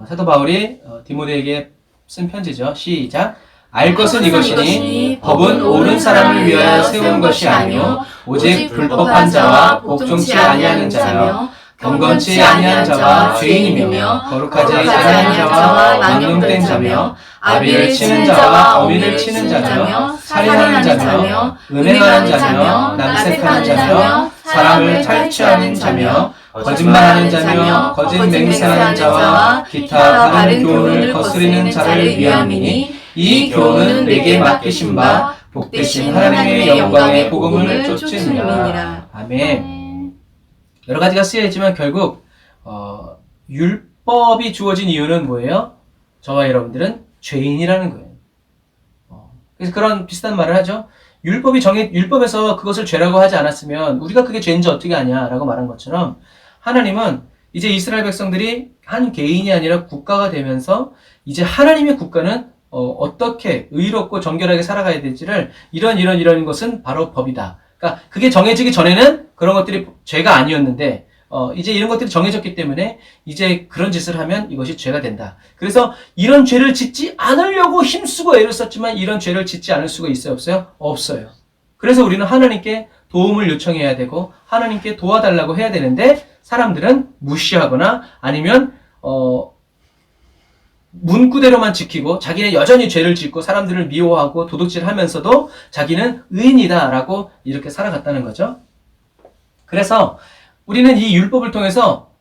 A: 사도 바울이 디모데에게 쓴 편지죠. 시작. 알 것은 이것이니 법은 옳은 사람을 위하여 세운 것이 아니요 오직 불법한 자와 복종치 아니하는 자며 경건치 아니한 자와 죄인이며 거룩하지 아니한 자와 망령된 자며 아비를 치는 자와 어미를 치는 자며 살인하는 자며 은행하는 자며 남색하는 자며 사람을 탈취하는 자며 거짓말하는 자며 거짓 맹세하는 자와 기타 다른 교훈을 거스리는 자를 위함이니 이 교훈은 내게 맡기신 바 복되신 하나님의 영광의 복음을 쫓으니라. 아멘. 여러 가지가 쓰여있지만 결국 율법이 주어진 이유는 뭐예요? 저와 여러분들은 죄인이라는 거예요. 그래서 그런 비슷한 말을 하죠. 율법에서 그것을 죄라고 하지 않았으면 우리가 그게 죄인지 어떻게 아냐라고 말한 것처럼 하나님은 이제 이스라엘 백성들이 한 개인이 아니라 국가가 되면서 이제 하나님의 국가는 어떻게 의롭고 정결하게 살아가야 될지를 이런 것은 바로 법이다. 그러니까 그게 정해지기 전에는 그런 것들이 죄가 아니었는데 이제 이런 것들이 정해졌기 때문에 이제 그런 짓을 하면 이것이 죄가 된다. 그래서 이런 죄를 짓지 않으려고 힘쓰고 애를 썼지만 이런 죄를 짓지 않을 수가 있어요? 없어요? 없어요. 그래서 우리는 하나님께 도움을 요청해야 되고 하나님께 도와달라고 해야 되는데 사람들은 무시하거나 아니면 문구대로만 지키고 자기는 여전히 죄를 짓고 사람들을 미워하고 도둑질하면서도 자기는 의인이다라고 이렇게 살아갔다는 거죠. 그래서 우리는 이 율법을 통해서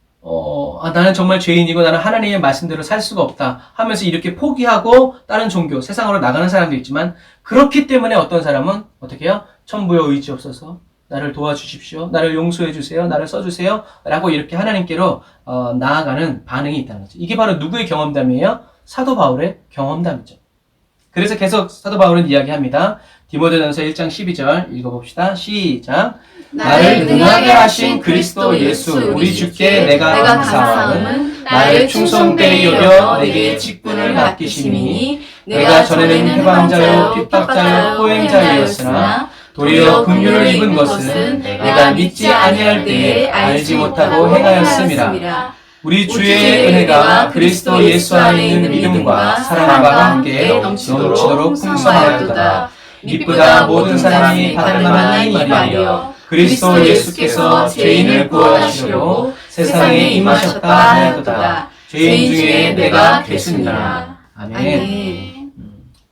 A: 나는 정말 죄인이고 나는 하나님의 말씀대로 살 수가 없다 하면서 이렇게 포기하고 다른 종교, 세상으로 나가는 사람도 있지만 그렇기 때문에 어떤 사람은 어떻게 해요? 천부여 의지 없어서 나를 도와주십시오. 나를 용서해 주세요. 나를 써주세요. 라고 이렇게 하나님께로 나아가는 반응이 있다는 거죠. 이게 바로 누구의 경험담이에요? 사도 바울의 경험담이죠. 그래서 계속 사도 바울은 이야기합니다. 디모데전서 1장 12절 읽어봅시다. 시작. 나를 능하게 하신 그리스도 예수 우리 주께 내가 감사함은 나를 충성되이 여겨 내게 직분을 맡기심이니 내가 전에는 해방자요 핍박자요 포행자였으나 도리어 긍휼을 입은 것은 내가 믿지 아니할 때에 알지 못하고 행하였음이라. 우리 주의 은혜가 그리스도 예수 안에 있는 믿음과 사랑과 함께 넘치도록 풍성하였도다. 미쁘다 모든 사람이 받을 만한 이 말이여 그리스도 예수께서 죄인을 구원하시려고 세상에 임하셨다 하였도다. 죄인 중에 내가 괴순이라. 아멘.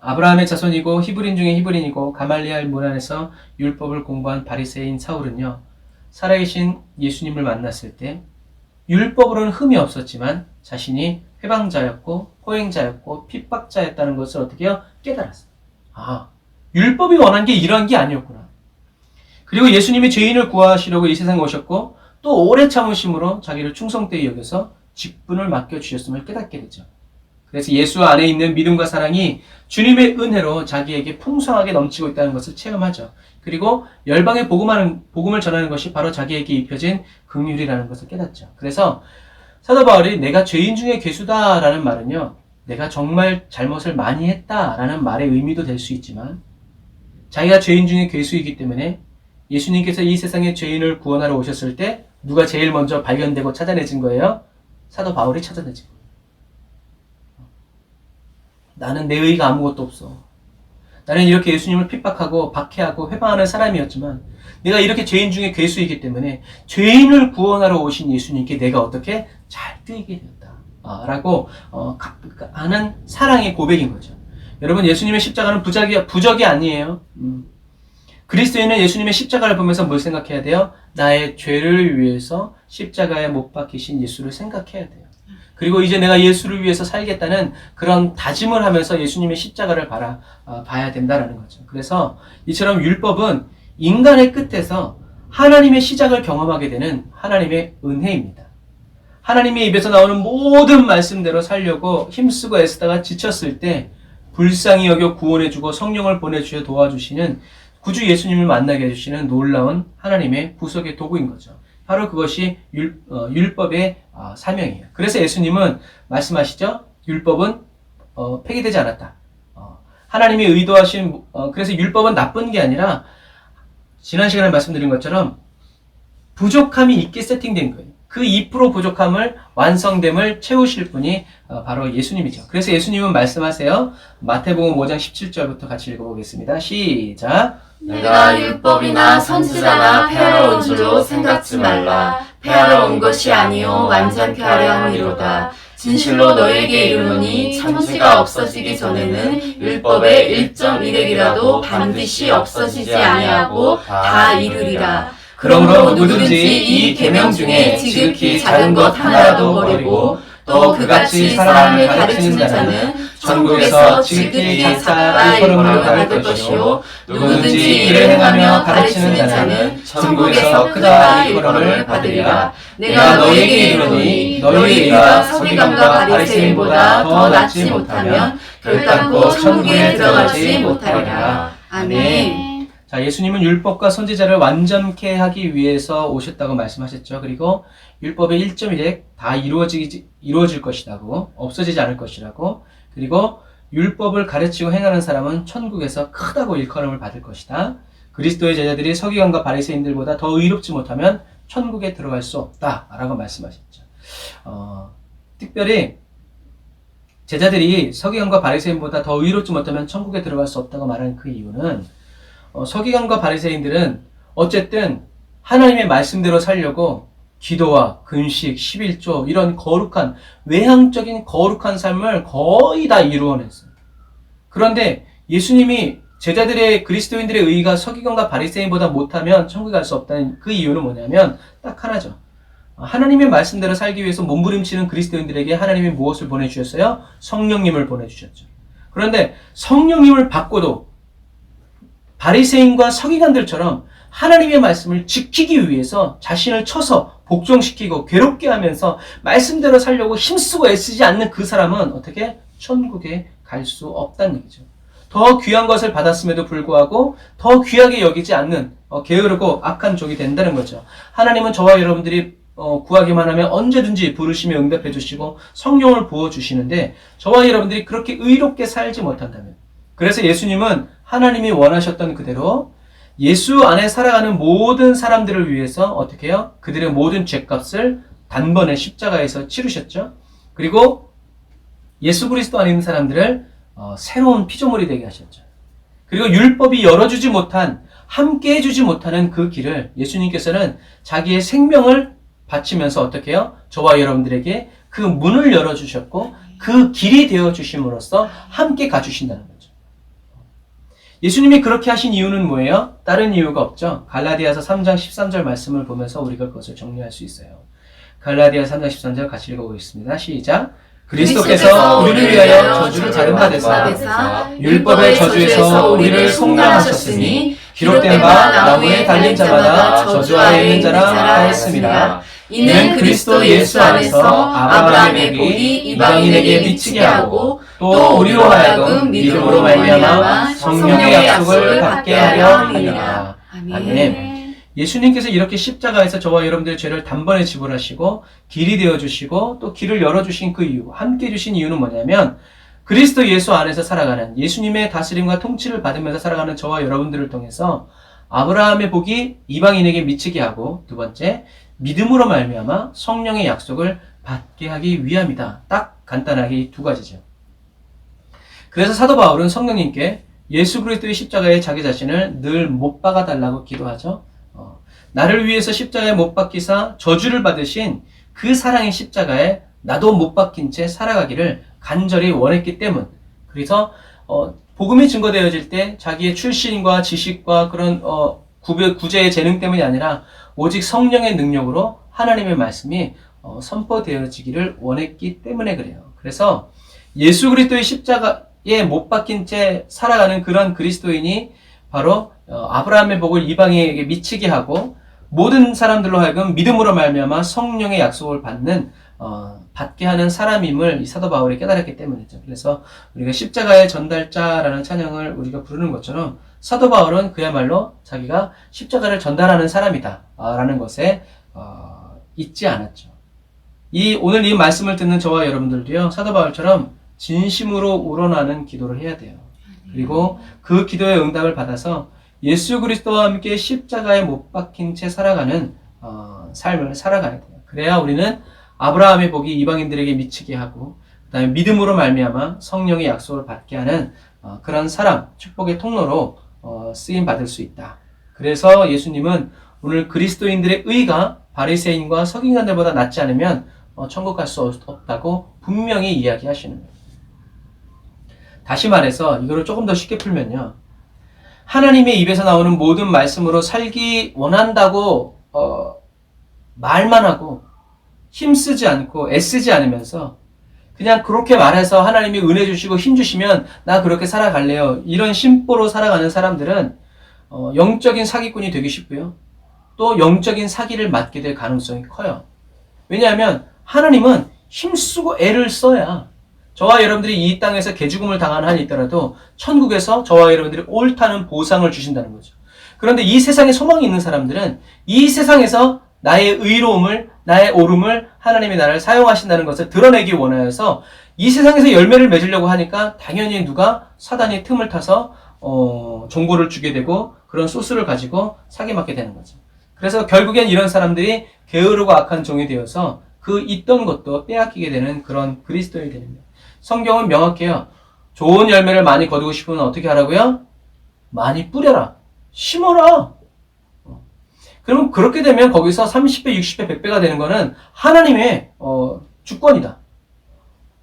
A: 아브라함의 자손이고 히브린 중에 히브린이고 가말리엘 문안에서 율법을 공부한 바리새인 사울은요. 살아계신 예수님을 만났을 때 율법으로는 흠이 없었지만 자신이 회방자였고 포행자였고 핍박자였다는 것을 어떻게 해요? 깨달았어요. 율법이 원한 게 이런 게 아니었구나. 그리고 예수님이 죄인을 구하시려고 이 세상에 오셨고 또 오래 참으심으로 자기를 충성되이 여겨서 직분을 맡겨주셨음을 깨닫게 되죠. 그래서 예수 안에 있는 믿음과 사랑이 주님의 은혜로 자기에게 풍성하게 넘치고 있다는 것을 체험하죠. 그리고 열방에 복음을 전하는 것이 바로 자기에게 입혀진 긍휼이라는 것을 깨닫죠. 그래서 사도 바울이 내가 죄인 중에 괴수다라는 말은요, 내가 정말 잘못을 많이 했다라는 말의 의미도 될 수 있지만, 자기가 죄인 중에 괴수이기 때문에 예수님께서 이 세상에 죄인을 구원하러 오셨을 때 누가 제일 먼저 발견되고 찾아내진 거예요? 사도 바울이 찾아내진 거예요. 나는 내 의가 아무것도 없어. 나는 이렇게 예수님을 핍박하고 박해하고 회방하는 사람이었지만 내가 이렇게 죄인 중에 괴수이기 때문에 죄인을 구원하러 오신 예수님께 내가 어떻게 잘 뜨이게 되었다. 라고 하는 사랑의 고백인 거죠. 여러분, 예수님의 십자가는 부적이 아니에요. 그리스도인은 예수님의 십자가를 보면서 뭘 생각해야 돼요? 나의 죄를 위해서 십자가에 못 박히신 예수를 생각해야 돼요. 그리고 이제 내가 예수를 위해서 살겠다는 그런 다짐을 하면서 예수님의 십자가를 봐야 된다는 거죠. 그래서 이처럼 율법은 인간의 끝에서 하나님의 시작을 경험하게 되는 하나님의 은혜입니다. 하나님의 입에서 나오는 모든 말씀대로 살려고 힘쓰고 애쓰다가 지쳤을 때 불쌍히 여겨 구원해주고 성령을 보내주셔 도와주시는 구주 예수님을 만나게 해주시는 놀라운 하나님의 구속의 도구인 거죠. 바로 그것이 율법의 사명이에요. 그래서 예수님은 말씀하시죠. 율법은 폐기되지 않았다. 하나님이 의도하신 그래서 율법은 나쁜 게 아니라 지난 시간에 말씀드린 것처럼 부족함이 있게 세팅된 거예요. 그 2% 부족함을 완성됨을 채우실 분이 바로 예수님이죠. 그래서 예수님은 말씀하세요. 마태복음 5장 17절부터 같이 읽어보겠습니다. 시작.
B: 내가 율법이나 선지자나 폐하러 온 줄로 생각지 말라. 폐하러 온 것이 아니요 완전케 하려 함이로다. 진실로 너에게 이르노니 천지가 없어지기 전에는 율법의 1.1획이라도 반드시 없어지지 아니하고 다 이루리라. 그러므로 누구든지 이 계명 중에 지극히 작은 것 하나라도 버리고 또 그같이 사람을 가르치는 자는 천국에서 지극히 작다 일컬음을 받을 것이요 누구든지 이를 행하며 가르치는 자는 천국에서 크다 일컬음을 받으리라. 내가 너희에게 이르노니 너희의 의가 서기관과 바리새인보다 더 낫지 못하면 결단코 천국에 들어가지 못하리라. 아멘.
A: 자, 예수님은 율법과 선지자를 완전케 하기 위해서 오셨다고 말씀하셨죠. 그리고 율법의 1.1획 다 이루어질 것이라고, 없어지지 않을 것이라고, 그리고 율법을 가르치고 행하는 사람은 천국에서 크다고 일컬음을 받을 것이다. 그리스도의 제자들이 서기관과 바리새인들보다 더 의롭지 못하면 천국에 들어갈 수 없다라고 말씀하셨죠. 특별히 제자들이 서기관과 바리새인보다 더 의롭지 못하면 천국에 들어갈 수 없다고 말하는 그 이유는 서기관과 바리새인들은 어쨌든 하나님의 말씀대로 살려고 기도와 근식, 11조 이런 거룩한 외향적인 거룩한 삶을 거의 다 이루어냈어요. 그런데 예수님이 제자들의 그리스도인들의 의의가 서기관과 바리새인보다 못하면 천국에 갈 수 없다는 그 이유는 뭐냐면 딱 하나죠. 하나님의 말씀대로 살기 위해서 몸부림치는 그리스도인들에게 하나님이 무엇을 보내주셨어요? 성령님을 보내주셨죠. 그런데 성령님을 받고도 바리새인과 서기관들처럼 하나님의 말씀을 지키기 위해서 자신을 쳐서 복종시키고 괴롭게 하면서 말씀대로 살려고 힘쓰고 애쓰지 않는 그 사람은 어떻게 천국에 갈 수 없다는 얘기죠. 더 귀한 것을 받았음에도 불구하고 더 귀하게 여기지 않는 게으르고 악한 종이 된다는 거죠. 하나님은 저와 여러분들이 구하기만 하면 언제든지 부르시며 응답해 주시고 성령을 부어주시는데 저와 여러분들이 그렇게 의롭게 살지 못한다면, 그래서 예수님은 하나님이 원하셨던 그대로 예수 안에 살아가는 모든 사람들을 위해서 어떻게 해요? 그들의 모든 죄값을 단번에 십자가에서 치르셨죠. 그리고 예수 그리스도 안에 있는 사람들을 새로운 피조물이 되게 하셨죠. 그리고 율법이 열어주지 못한, 함께 해주지 못하는 그 길을 예수님께서는 자기의 생명을 바치면서 어떻게 해요? 저와 여러분들에게 그 문을 열어주셨고 그 길이 되어주심으로써 함께 가주신다는 거죠. 예수님이 그렇게 하신 이유는 뭐예요? 다른 이유가 없죠. 갈라디아서 3장 13절 말씀을 보면서 우리가 그것을 정리할 수 있어요. 갈라디아 3장 13절 같이 읽어보겠습니다. 시작.
B: 그리스도께서 우리를 위하여 저주를 받으사 율법의 저주에서 우리를 속량하셨으니 기록된 바 나무에 달린 자마다 저주하에 있는 자라 하였습니다. 이는 그리스도 예수 안에서 아브라함의 복이 이방인에게 미치게 하고 또 우리로 하여금 믿음으로 말미암아 성령의 약속을 받게 하려 함이라. 아멘.
A: 예수님께서 이렇게 십자가에서 저와 여러분들의 죄를 단번에 지불하시고 길이 되어주시고 또 길을 열어주신 그 이유, 함께 해주신 이유는 뭐냐면 그리스도 예수 안에서 살아가는 예수님의 다스림과 통치를 받으면서 살아가는 저와 여러분들을 통해서 아브라함의 복이 이방인에게 미치게 하고 두 번째, 믿음으로 말미암아 성령의 약속을 받게 하기 위함이다. 딱 간단하게 이 두 가지죠. 그래서 사도 바울은 성령님께 예수 그리스도의 십자가에 자기 자신을 늘 못 박아 달라고 기도하죠. 나를 위해서 십자가에 못 박히사 저주를 받으신 그 사랑의 십자가에 나도 못 박힌 채 살아가기를 간절히 원했기 때문. 그래서 복음이 증거되어질 때 자기의 출신과 지식과 그런 구제의 재능 때문이 아니라 오직 성령의 능력으로 하나님의 말씀이 선포되어지기를 원했기 때문에 그래요. 그래서 예수 그리스도의 십자가에 못 박힌 채 살아가는 그런 그리스도인이 바로 아브라함의 복을 이방인에게 미치게 하고 모든 사람들로 하여금 믿음으로 말미암아 성령의 약속을 받게 하는 사람임을 이 사도 바울이 깨달았기 때문이죠. 그래서 우리가 십자가의 전달자라는 찬양을 우리가 부르는 것처럼 사도 바울은 그야말로 자기가 십자가를 전달하는 사람이다 라는 것에 잊지 않았죠. 오늘 이 말씀을 듣는 저와 여러분들도요, 사도 바울처럼 진심으로 우러나는 기도를 해야 돼요. 그리고 그 기도의 응답을 받아서 예수 그리스도와 함께 십자가에 못 박힌 채 살아가는 삶을 살아가야 돼요. 그래야 우리는 아브라함의 복이 이방인들에게 미치게 하고 그다음에 믿음으로 말미암아 성령의 약속을 받게 하는 그런 사람, 축복의 통로로 쓰임 받을 수 있다. 그래서 예수님은 오늘 그리스도인들의 의가 바리새인과 서기관들보다 낫지 않으면 천국 갈 수 없다고 분명히 이야기하시는 거예요. 다시 말해서 이거를 조금 더 쉽게 풀면요, 하나님의 입에서 나오는 모든 말씀으로 살기 원한다고 말만 하고 힘쓰지 않고 애쓰지 않으면서 그냥 그렇게 말해서 하나님이 은혜 주시고 힘 주시면 나 그렇게 살아갈래요, 이런 심보로 살아가는 사람들은 영적인 사기꾼이 되기 쉽고요, 또 영적인 사기를 맞게 될 가능성이 커요. 왜냐하면 하나님은 힘쓰고 애를 써야 저와 여러분들이 이 땅에서 개죽음을 당하는 한이 있더라도 천국에서 저와 여러분들이 옳다는 보상을 주신다는 거죠. 그런데 이 세상에 소망이 있는 사람들은 이 세상에서 나의 의로움을, 나의 옳음을 하나님이 나를 사용하신다는 것을 드러내기 원하여서 이 세상에서 열매를 맺으려고 하니까 당연히 사단이 틈을 타서 정보를 주게 되고 그런 소스를 가지고 사기맞게 되는 거죠. 그래서 결국엔 이런 사람들이 게으르고 악한 종이 되어서 그 있던 것도 빼앗기게 되는 그런 그리스도인이 되는 거예요. 성경은 명확해요. 좋은 열매를 많이 거두고 싶으면 어떻게 하라고요? 많이 뿌려라. 심어라. 그러면 그렇게 되면 거기서 30배, 60배, 100배가 되는 거는 하나님의 주권이다.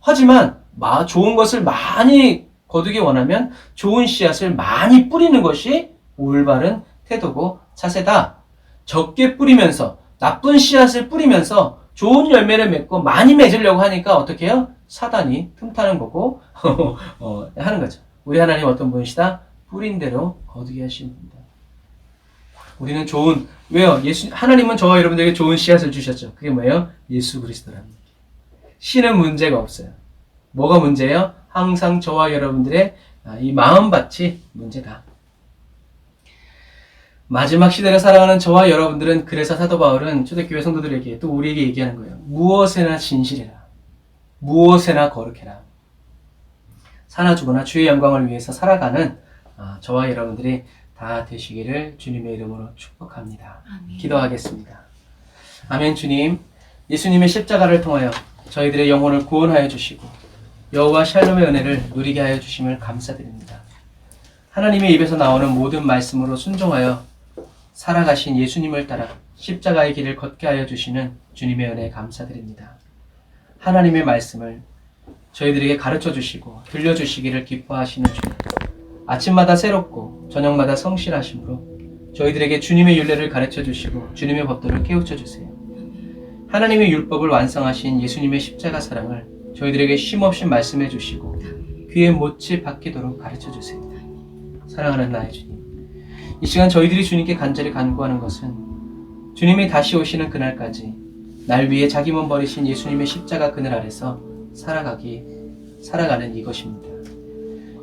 A: 하지만 좋은 것을 많이 거두기 원하면 좋은 씨앗을 많이 뿌리는 것이 올바른 태도고 차세다. 적게 뿌리면서 나쁜 씨앗을 뿌리면서 좋은 열매를 맺고 많이 맺으려고 하니까 어떻게 해요? 사단이 틈타는 거고 하는 거죠. 우리 하나님 어떤 분이시다? 뿌린 대로 거두게 하시는 분이다. 우리는 왜요? 하나님은 저와 여러분들에게 좋은 씨앗을 주셨죠. 그게 뭐예요? 예수 그리스도랍니다. 씨는 문제가 없어요. 뭐가 문제예요? 항상 저와 여러분들의 이 마음밭이 문제다. 마지막 시대를 살아가는 저와 여러분들은 그래서 사도 바울은 초대교회 성도들에게 또 우리에게 얘기하는 거예요. 무엇에나 진실해라. 무엇에나 거룩해라. 사나 죽으나 주의 영광을 위해서 살아가는 저와 여러분들이 다 되시기를 주님의 이름으로 축복합니다.
B: 아멘.
A: 기도하겠습니다. 아멘. 주님, 예수님의 십자가를 통하여 저희들의 영혼을 구원하여 주시고 여호와 샬롬의 은혜를 누리게 하여 주심을 감사드립니다. 하나님의 입에서 나오는 모든 말씀으로 순종하여 살아가신 예수님을 따라 십자가의 길을 걷게 하여 주시는 주님의 은혜에 감사드립니다. 하나님의 말씀을 저희들에게 가르쳐 주시고 들려주시기를 기뻐하시는 주님, 아침마다 새롭고 저녁마다 성실하심으로 저희들에게 주님의 율례를 가르쳐 주시고 주님의 법도를 깨우쳐 주세요. 하나님의 율법을 완성하신 예수님의 십자가 사랑을 저희들에게 쉼없이 말씀해 주시고 귀에 못이 박히도록 가르쳐 주세요. 사랑하는 나의 주님, 이 시간 저희들이 주님께 간절히 간구하는 것은 주님이 다시 오시는 그날까지 날 위해 자기 몸 버리신 예수님의 십자가 그늘 아래서 살아가는 이것입니다.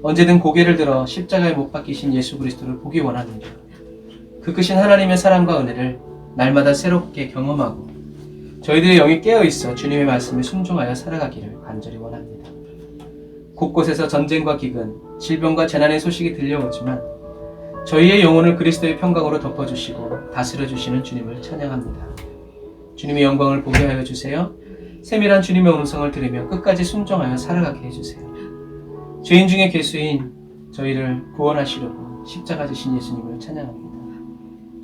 A: 언제든 고개를 들어 십자가에 못 박히신 예수 그리스도를 보기 원합니다. 그 크신 하나님의 사랑과 은혜를 날마다 새롭게 경험하고 저희들의 영이 깨어있어 주님의 말씀에 순종하여 살아가기를 간절히 원합니다. 곳곳에서 전쟁과 기근, 질병과 재난의 소식이 들려오지만 저희의 영혼을 그리스도의 평강으로 덮어주시고 다스려주시는 주님을 찬양합니다. 주님의 영광을 보게 하여 주세요. 세밀한 주님의 음성을 들으며 끝까지 순종하여 살아가게 해주세요. 죄인 중에 괴수인 저희를 구원하시려고 십자가 지신 예수님을 찬양합니다.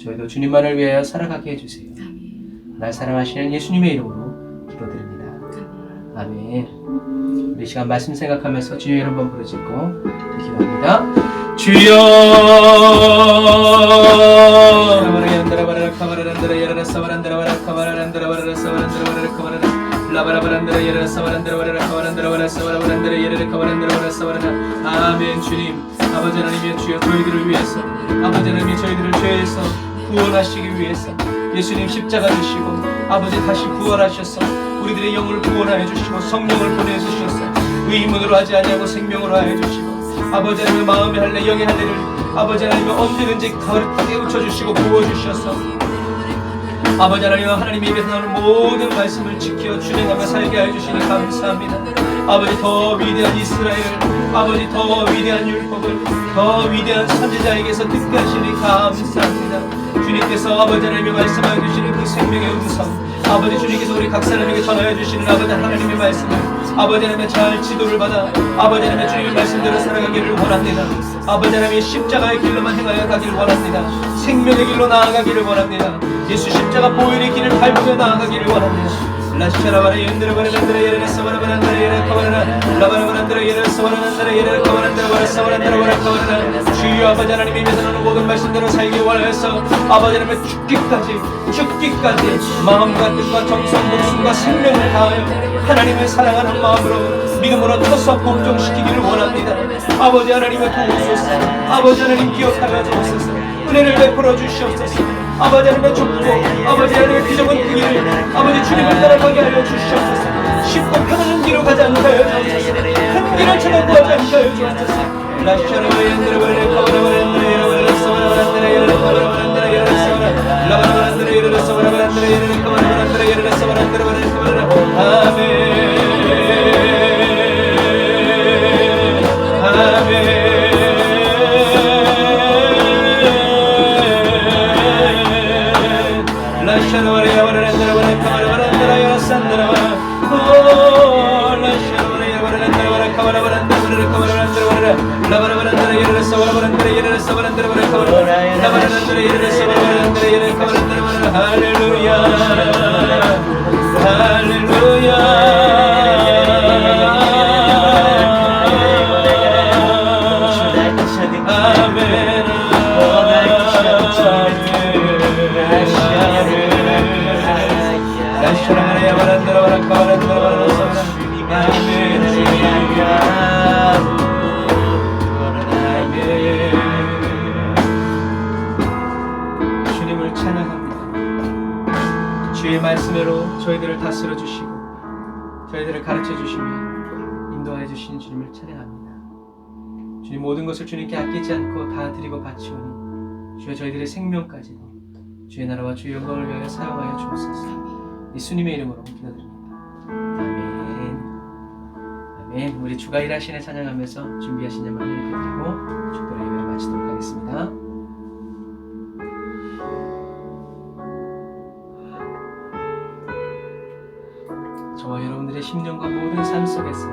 A: 저희도 주님만을 위하여 살아가게 해주세요. 날 사랑하시는 예수님의 이름으로 기도드립니다. 아멘. 우리 시간 말씀 생각하면서 주여 이름 한번 부르짖고 기도합니다. 주여 아멘. 주님, 아버지 하나님의 주여 저희들을 위해서, 아버지 하나님의 저희들을 죄에서 구원하시기 위해서 예수님 십자가 지시고 아버지 다시 부활하셔서 우리들의 영을 구원하여 주시고 성령을 보내주셔서 의문으로 하지 아니하고 생명으로 하여 주시고 아버지 하나님의 마음의 할례 영의 할례를 아버지 하나님의 언제든지 거룩하게 웃쳐주시고 부어주셔서 아버지 하나님의 입에서 나오는 모든 말씀을 지켜 준행하며 살게 하여 주시니 감사합니다. 아버지 더 위대한 이스라엘, 아버지 더 위대한 율법을 더 위대한 선지자에게서 듣게 하시니 감사합니다. 주님께서 아버지 하나님의 말씀하여 주시는 그 생명의 음성, 아버지 주님께서 우리 각 사람에게 전하여 주시는 아버지 하나님의 말씀을 아버지 하나님의 잘 지도를 받아 아버지 하나님의 주님의 말씀대로 살아가기를 원합니다. 아버지 하나님의 십자가의 길로만 행하여 가기를 원합니다. 생명의 길로 나아가기를 원합니다. 예수 십자가 보혈의 길을 밟으며 나아가기를 원합니다. 라시라바라 yen드라바라란드라 예레사바라바란드라 예레카바라라 라바라바란드라 예레사바라란드라 예레카바란드라 사바란드라 카바라라 주여 아버지 하나님의 입에서 나오는 모든 말씀대로 살기 원하여서 아버지 하나님의 죽기까지 마음과 뜻과 정성 목숨과 생명을 다하여 하나님을 사랑하는 마음으로 믿음으로 터서 복종시키기를 원합니다. 아버지 하나님의 도우소서, 아버지 하나님 기억하여 주옵소서, 은혜를 베풀어 주시옵소서. 아버지 하나님의 축복, 아버지 하나님의 기적은 그 길을 아버지 주님을 따라가게 하여 주시옵소서. 쉽고 편안한 길로 가지 않게 하여 주옵소서. 큰 길을 찾아 구하지 않게 하여 주옵소서. 할렐루야 할렐루야 아멘 주님을 찬양합니다. 주의 말씀으로 저희들을 다스려 주시고 저희들을 가르쳐 주시며 인도하여 주시는 주님을 찬양합니다. 주님 모든 것을 주님께 아끼지 않고 다 드리고 바치오니 주여 저희들의 생명까지도 주의 나라와 주의 영광을 위하여 사용하여 주옵소서. 예수님의 이름으로 기도드립니다. 아멘. 아멘. 우리 주가 일하시네 찬양하면서 준비하신 자만 예배드리고 축도의 예배를 마치도록 하겠습니다. 저와 여러분들의 심령과 모든 삶 속에서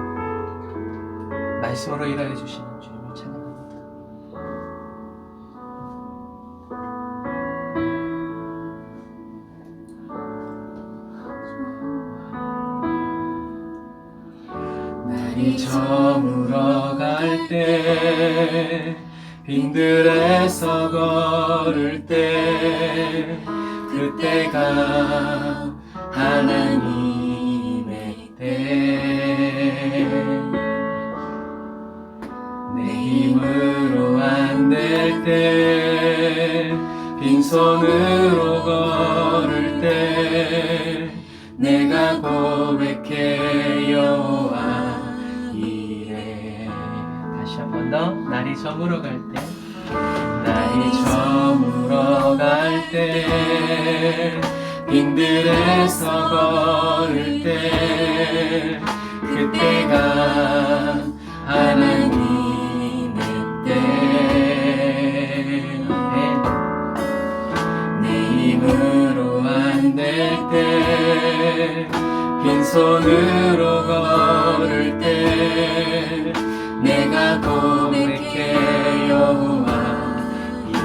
A: 말씀으로 일하여 주시는 주님을 찬양합니다. 날이 저물어 갈 때 빈들에서 걸을 때 그때가 하나님의 때 힘으로 안 될 때 빈손으로 걸을 때 내가 고백해 여호와 이래. 다시 한 번 더. 날이 저물어 갈 때, 날이 저물어 갈 때, 빈들에서 걸을 때, 그때가 하나님의 때. 내 힘으로 안 될 때, 빈손으로 걸을 때, 내가 고백해 여호와 이래.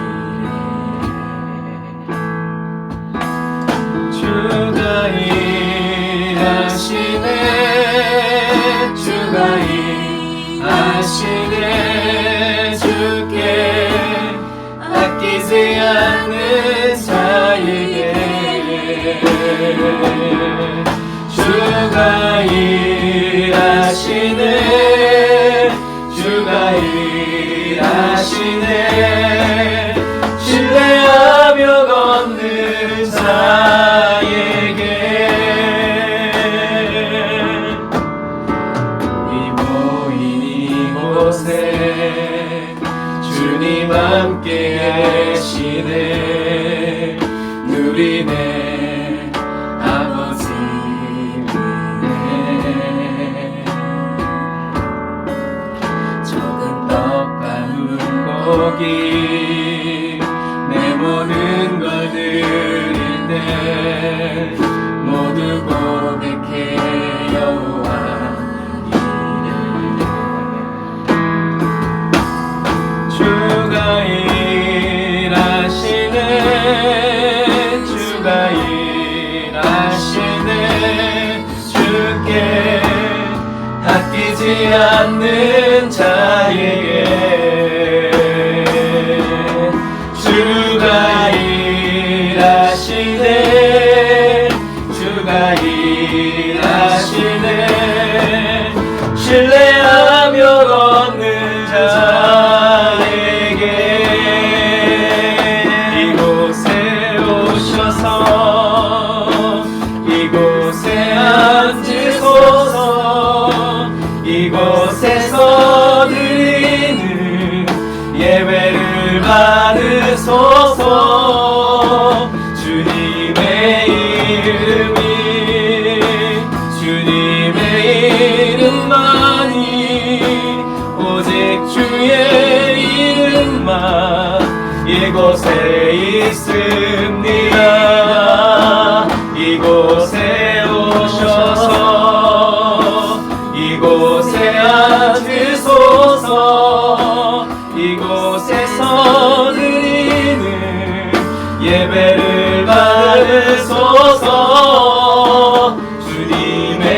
A: 주가 일하시네, 주가 일하시네. 주께 아끼지 않는 자에게 주가 일하시네, 주가 일하시네. 신뢰하며 걷는 자에게 이 모인 이곳에 주님 함께 계시네. 누리네 아버지네. 적은 떡과 물고기 내 모든 걸 드릴 때 모두 고백해 여호와 이래. 주가 일하시네, 주가 일하시네. 주께 아끼지 않는 자에게 주가 일하시네, 주가 일하시네. 신뢰하며 걷는 자에게 이곳에 오셔서 이곳에 앉으소서. 이곳에서 드리는 예배를 받으소서. 주님의 이름이, 주님의 이름만이, 오직 주의 이름만 이곳에 있습니다. 이곳에 오셔서 이곳에 앉으소서. 이곳에서 드리는 예배를 받으소서. 주님의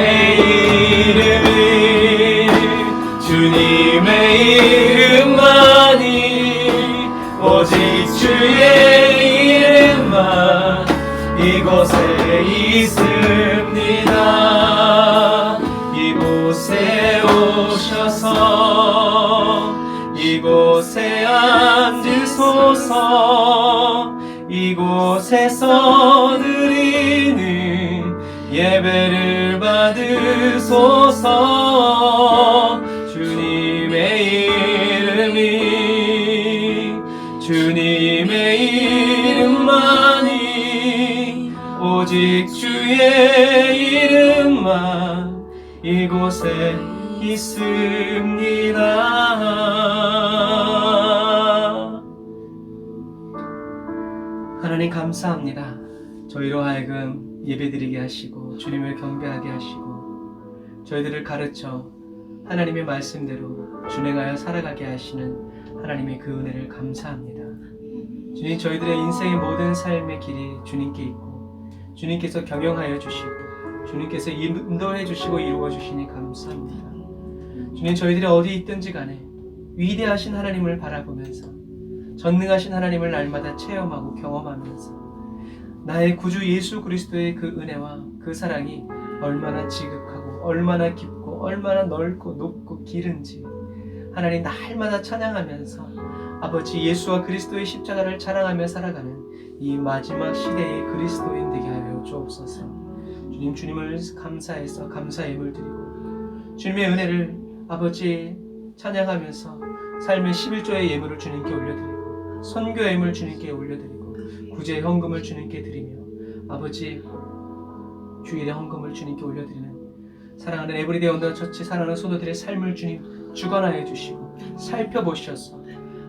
A: 이름이, 주님의 이름만이, 오직 주의 이름만 이곳에 있습니다. 이곳에 오셔서 이곳에 앉으소서. 이곳에서 드리는 예배를 받으소서. 주님의 이름이, 주님의 이름만이, 오직 주의 이름만 이곳에 있습니다. 하나님 감사합니다. 저희로 하여금 예배드리게 하시고 주님을 경배하게 하시고 저희들을 가르쳐 하나님의 말씀대로 준행하여 살아가게 하시는 하나님의 그 은혜를 감사합니다. 주님, 저희들의 인생의 모든 삶의 길이 주님께 있고 주님께서 경영하여 주시고 주님께서 인도해 주시고 이루어 주시니 감사합니다. 주님, 저희들이 어디 있든지 간에 위대하신 하나님을 바라보면서 전능하신 하나님을 날마다 체험하고 경험하면서 나의 구주 예수 그리스도의 그 은혜와 그 사랑이 얼마나 지극하고 얼마나 깊고 얼마나 넓고 높고 길은지 하나님 날마다 찬양하면서 아버지 예수와 그리스도의 십자가를 자랑하며 살아가는 이 마지막 시대의 그리스도인 되게 하여 주옵소서. 주님, 주님을 감사해서 감사의 예물 드리고 주님의 은혜를 아버지 찬양하면서 삶의 11조의 예물을 주님께 올려드리고 선교의 예물 주님께 올려드리고 구제의 헌금을 주님께 드리며 아버지 주일의 헌금을 주님께 올려드리는 사랑하는 에브리데이 언더처치 사랑하는 소도들의 삶을 주님 주관하여 주시고 살펴보셔서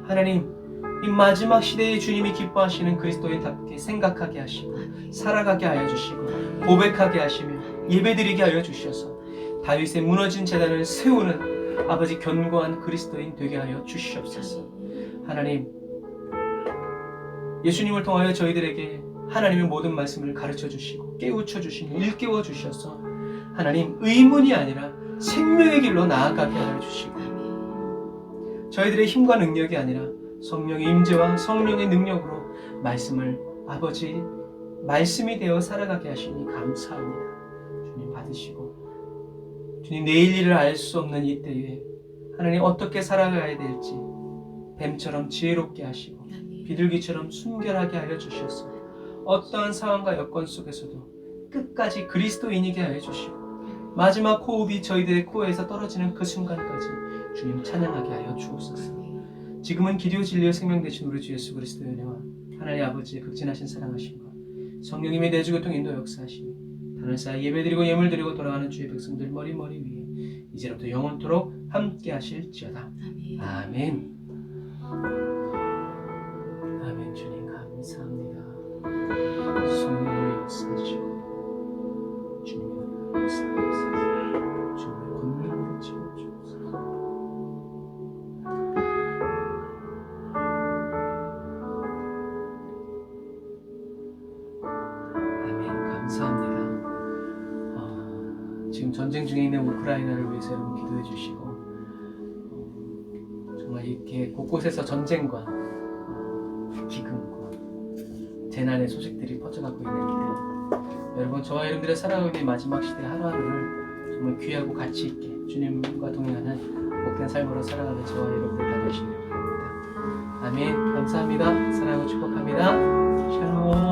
A: 하나님 이 마지막 시대에 주님이 기뻐하시는 그리스도인답게 생각하게 하시고 살아가게 하여 주시고 고백하게 하시며 예배드리게 하여 주셔서 다윗의 무너진 제단을 세우는 아버지 견고한 그리스도인 되게 하여 주시옵소서. 하나님, 예수님을 통하여 저희들에게 하나님의 모든 말씀을 가르쳐 주시고 깨우쳐 주시고 일깨워 주셔서 하나님 의문이 아니라 생명의 길로 나아가게 하여 주시고 저희들의 힘과 능력이 아니라 성령의 임재와 성령의 능력으로 말씀을 아버지 말씀이 되어 살아가게 하시니 감사합니다. 주님 받으시고 주님 내일 일을 알 수 없는 이때에 하나님 어떻게 살아가야 될지 뱀처럼 지혜롭게 하시고 비둘기처럼 순결하게 하여 주셔서 어떠한 상황과 여건 속에서도 끝까지 그리스도인이게 하여 주시고 마지막 호흡이 저희들의 코에서 떨어지는 그 순간까지 주님 찬양하게 하여 주옵소서. 지금은 기리오 진리의 생명 되신 우리 주 예수 그리스도의 은혜와 하나님 아버지의 극진하신 사랑하심과 성령님의 내주교통 인도 역사하심이 다른 사이 예배드리고 예물드리고 돌아가는 주의 백성들 머리 위에 이제부터 영원토록 함께 하실지어다. 아멘. 아멘. 주님 감사합니다. 성령의 역사하시고 주님의 역사하시고 주님의 권능을 채워주옵소서. 아멘. 감사합니다. 지금 전쟁 중에 있는 우크라이나를 위해서 여러분 기도해 주시고 정말 이렇게 곳곳에서 전쟁과 기근과 재난의 소식들이 퍼져가고 있는 이들 여러분 저와 여러분들의 살아가고 있는 마지막 시대 하루하루를 정말 귀하고 가치 있게 주님과 동행하는 복된 삶으로 살아가는 저와 여러분들 다 되시길 바랍니다. 아멘. 감사합니다. 사랑하고 축복합니다. 샬롬.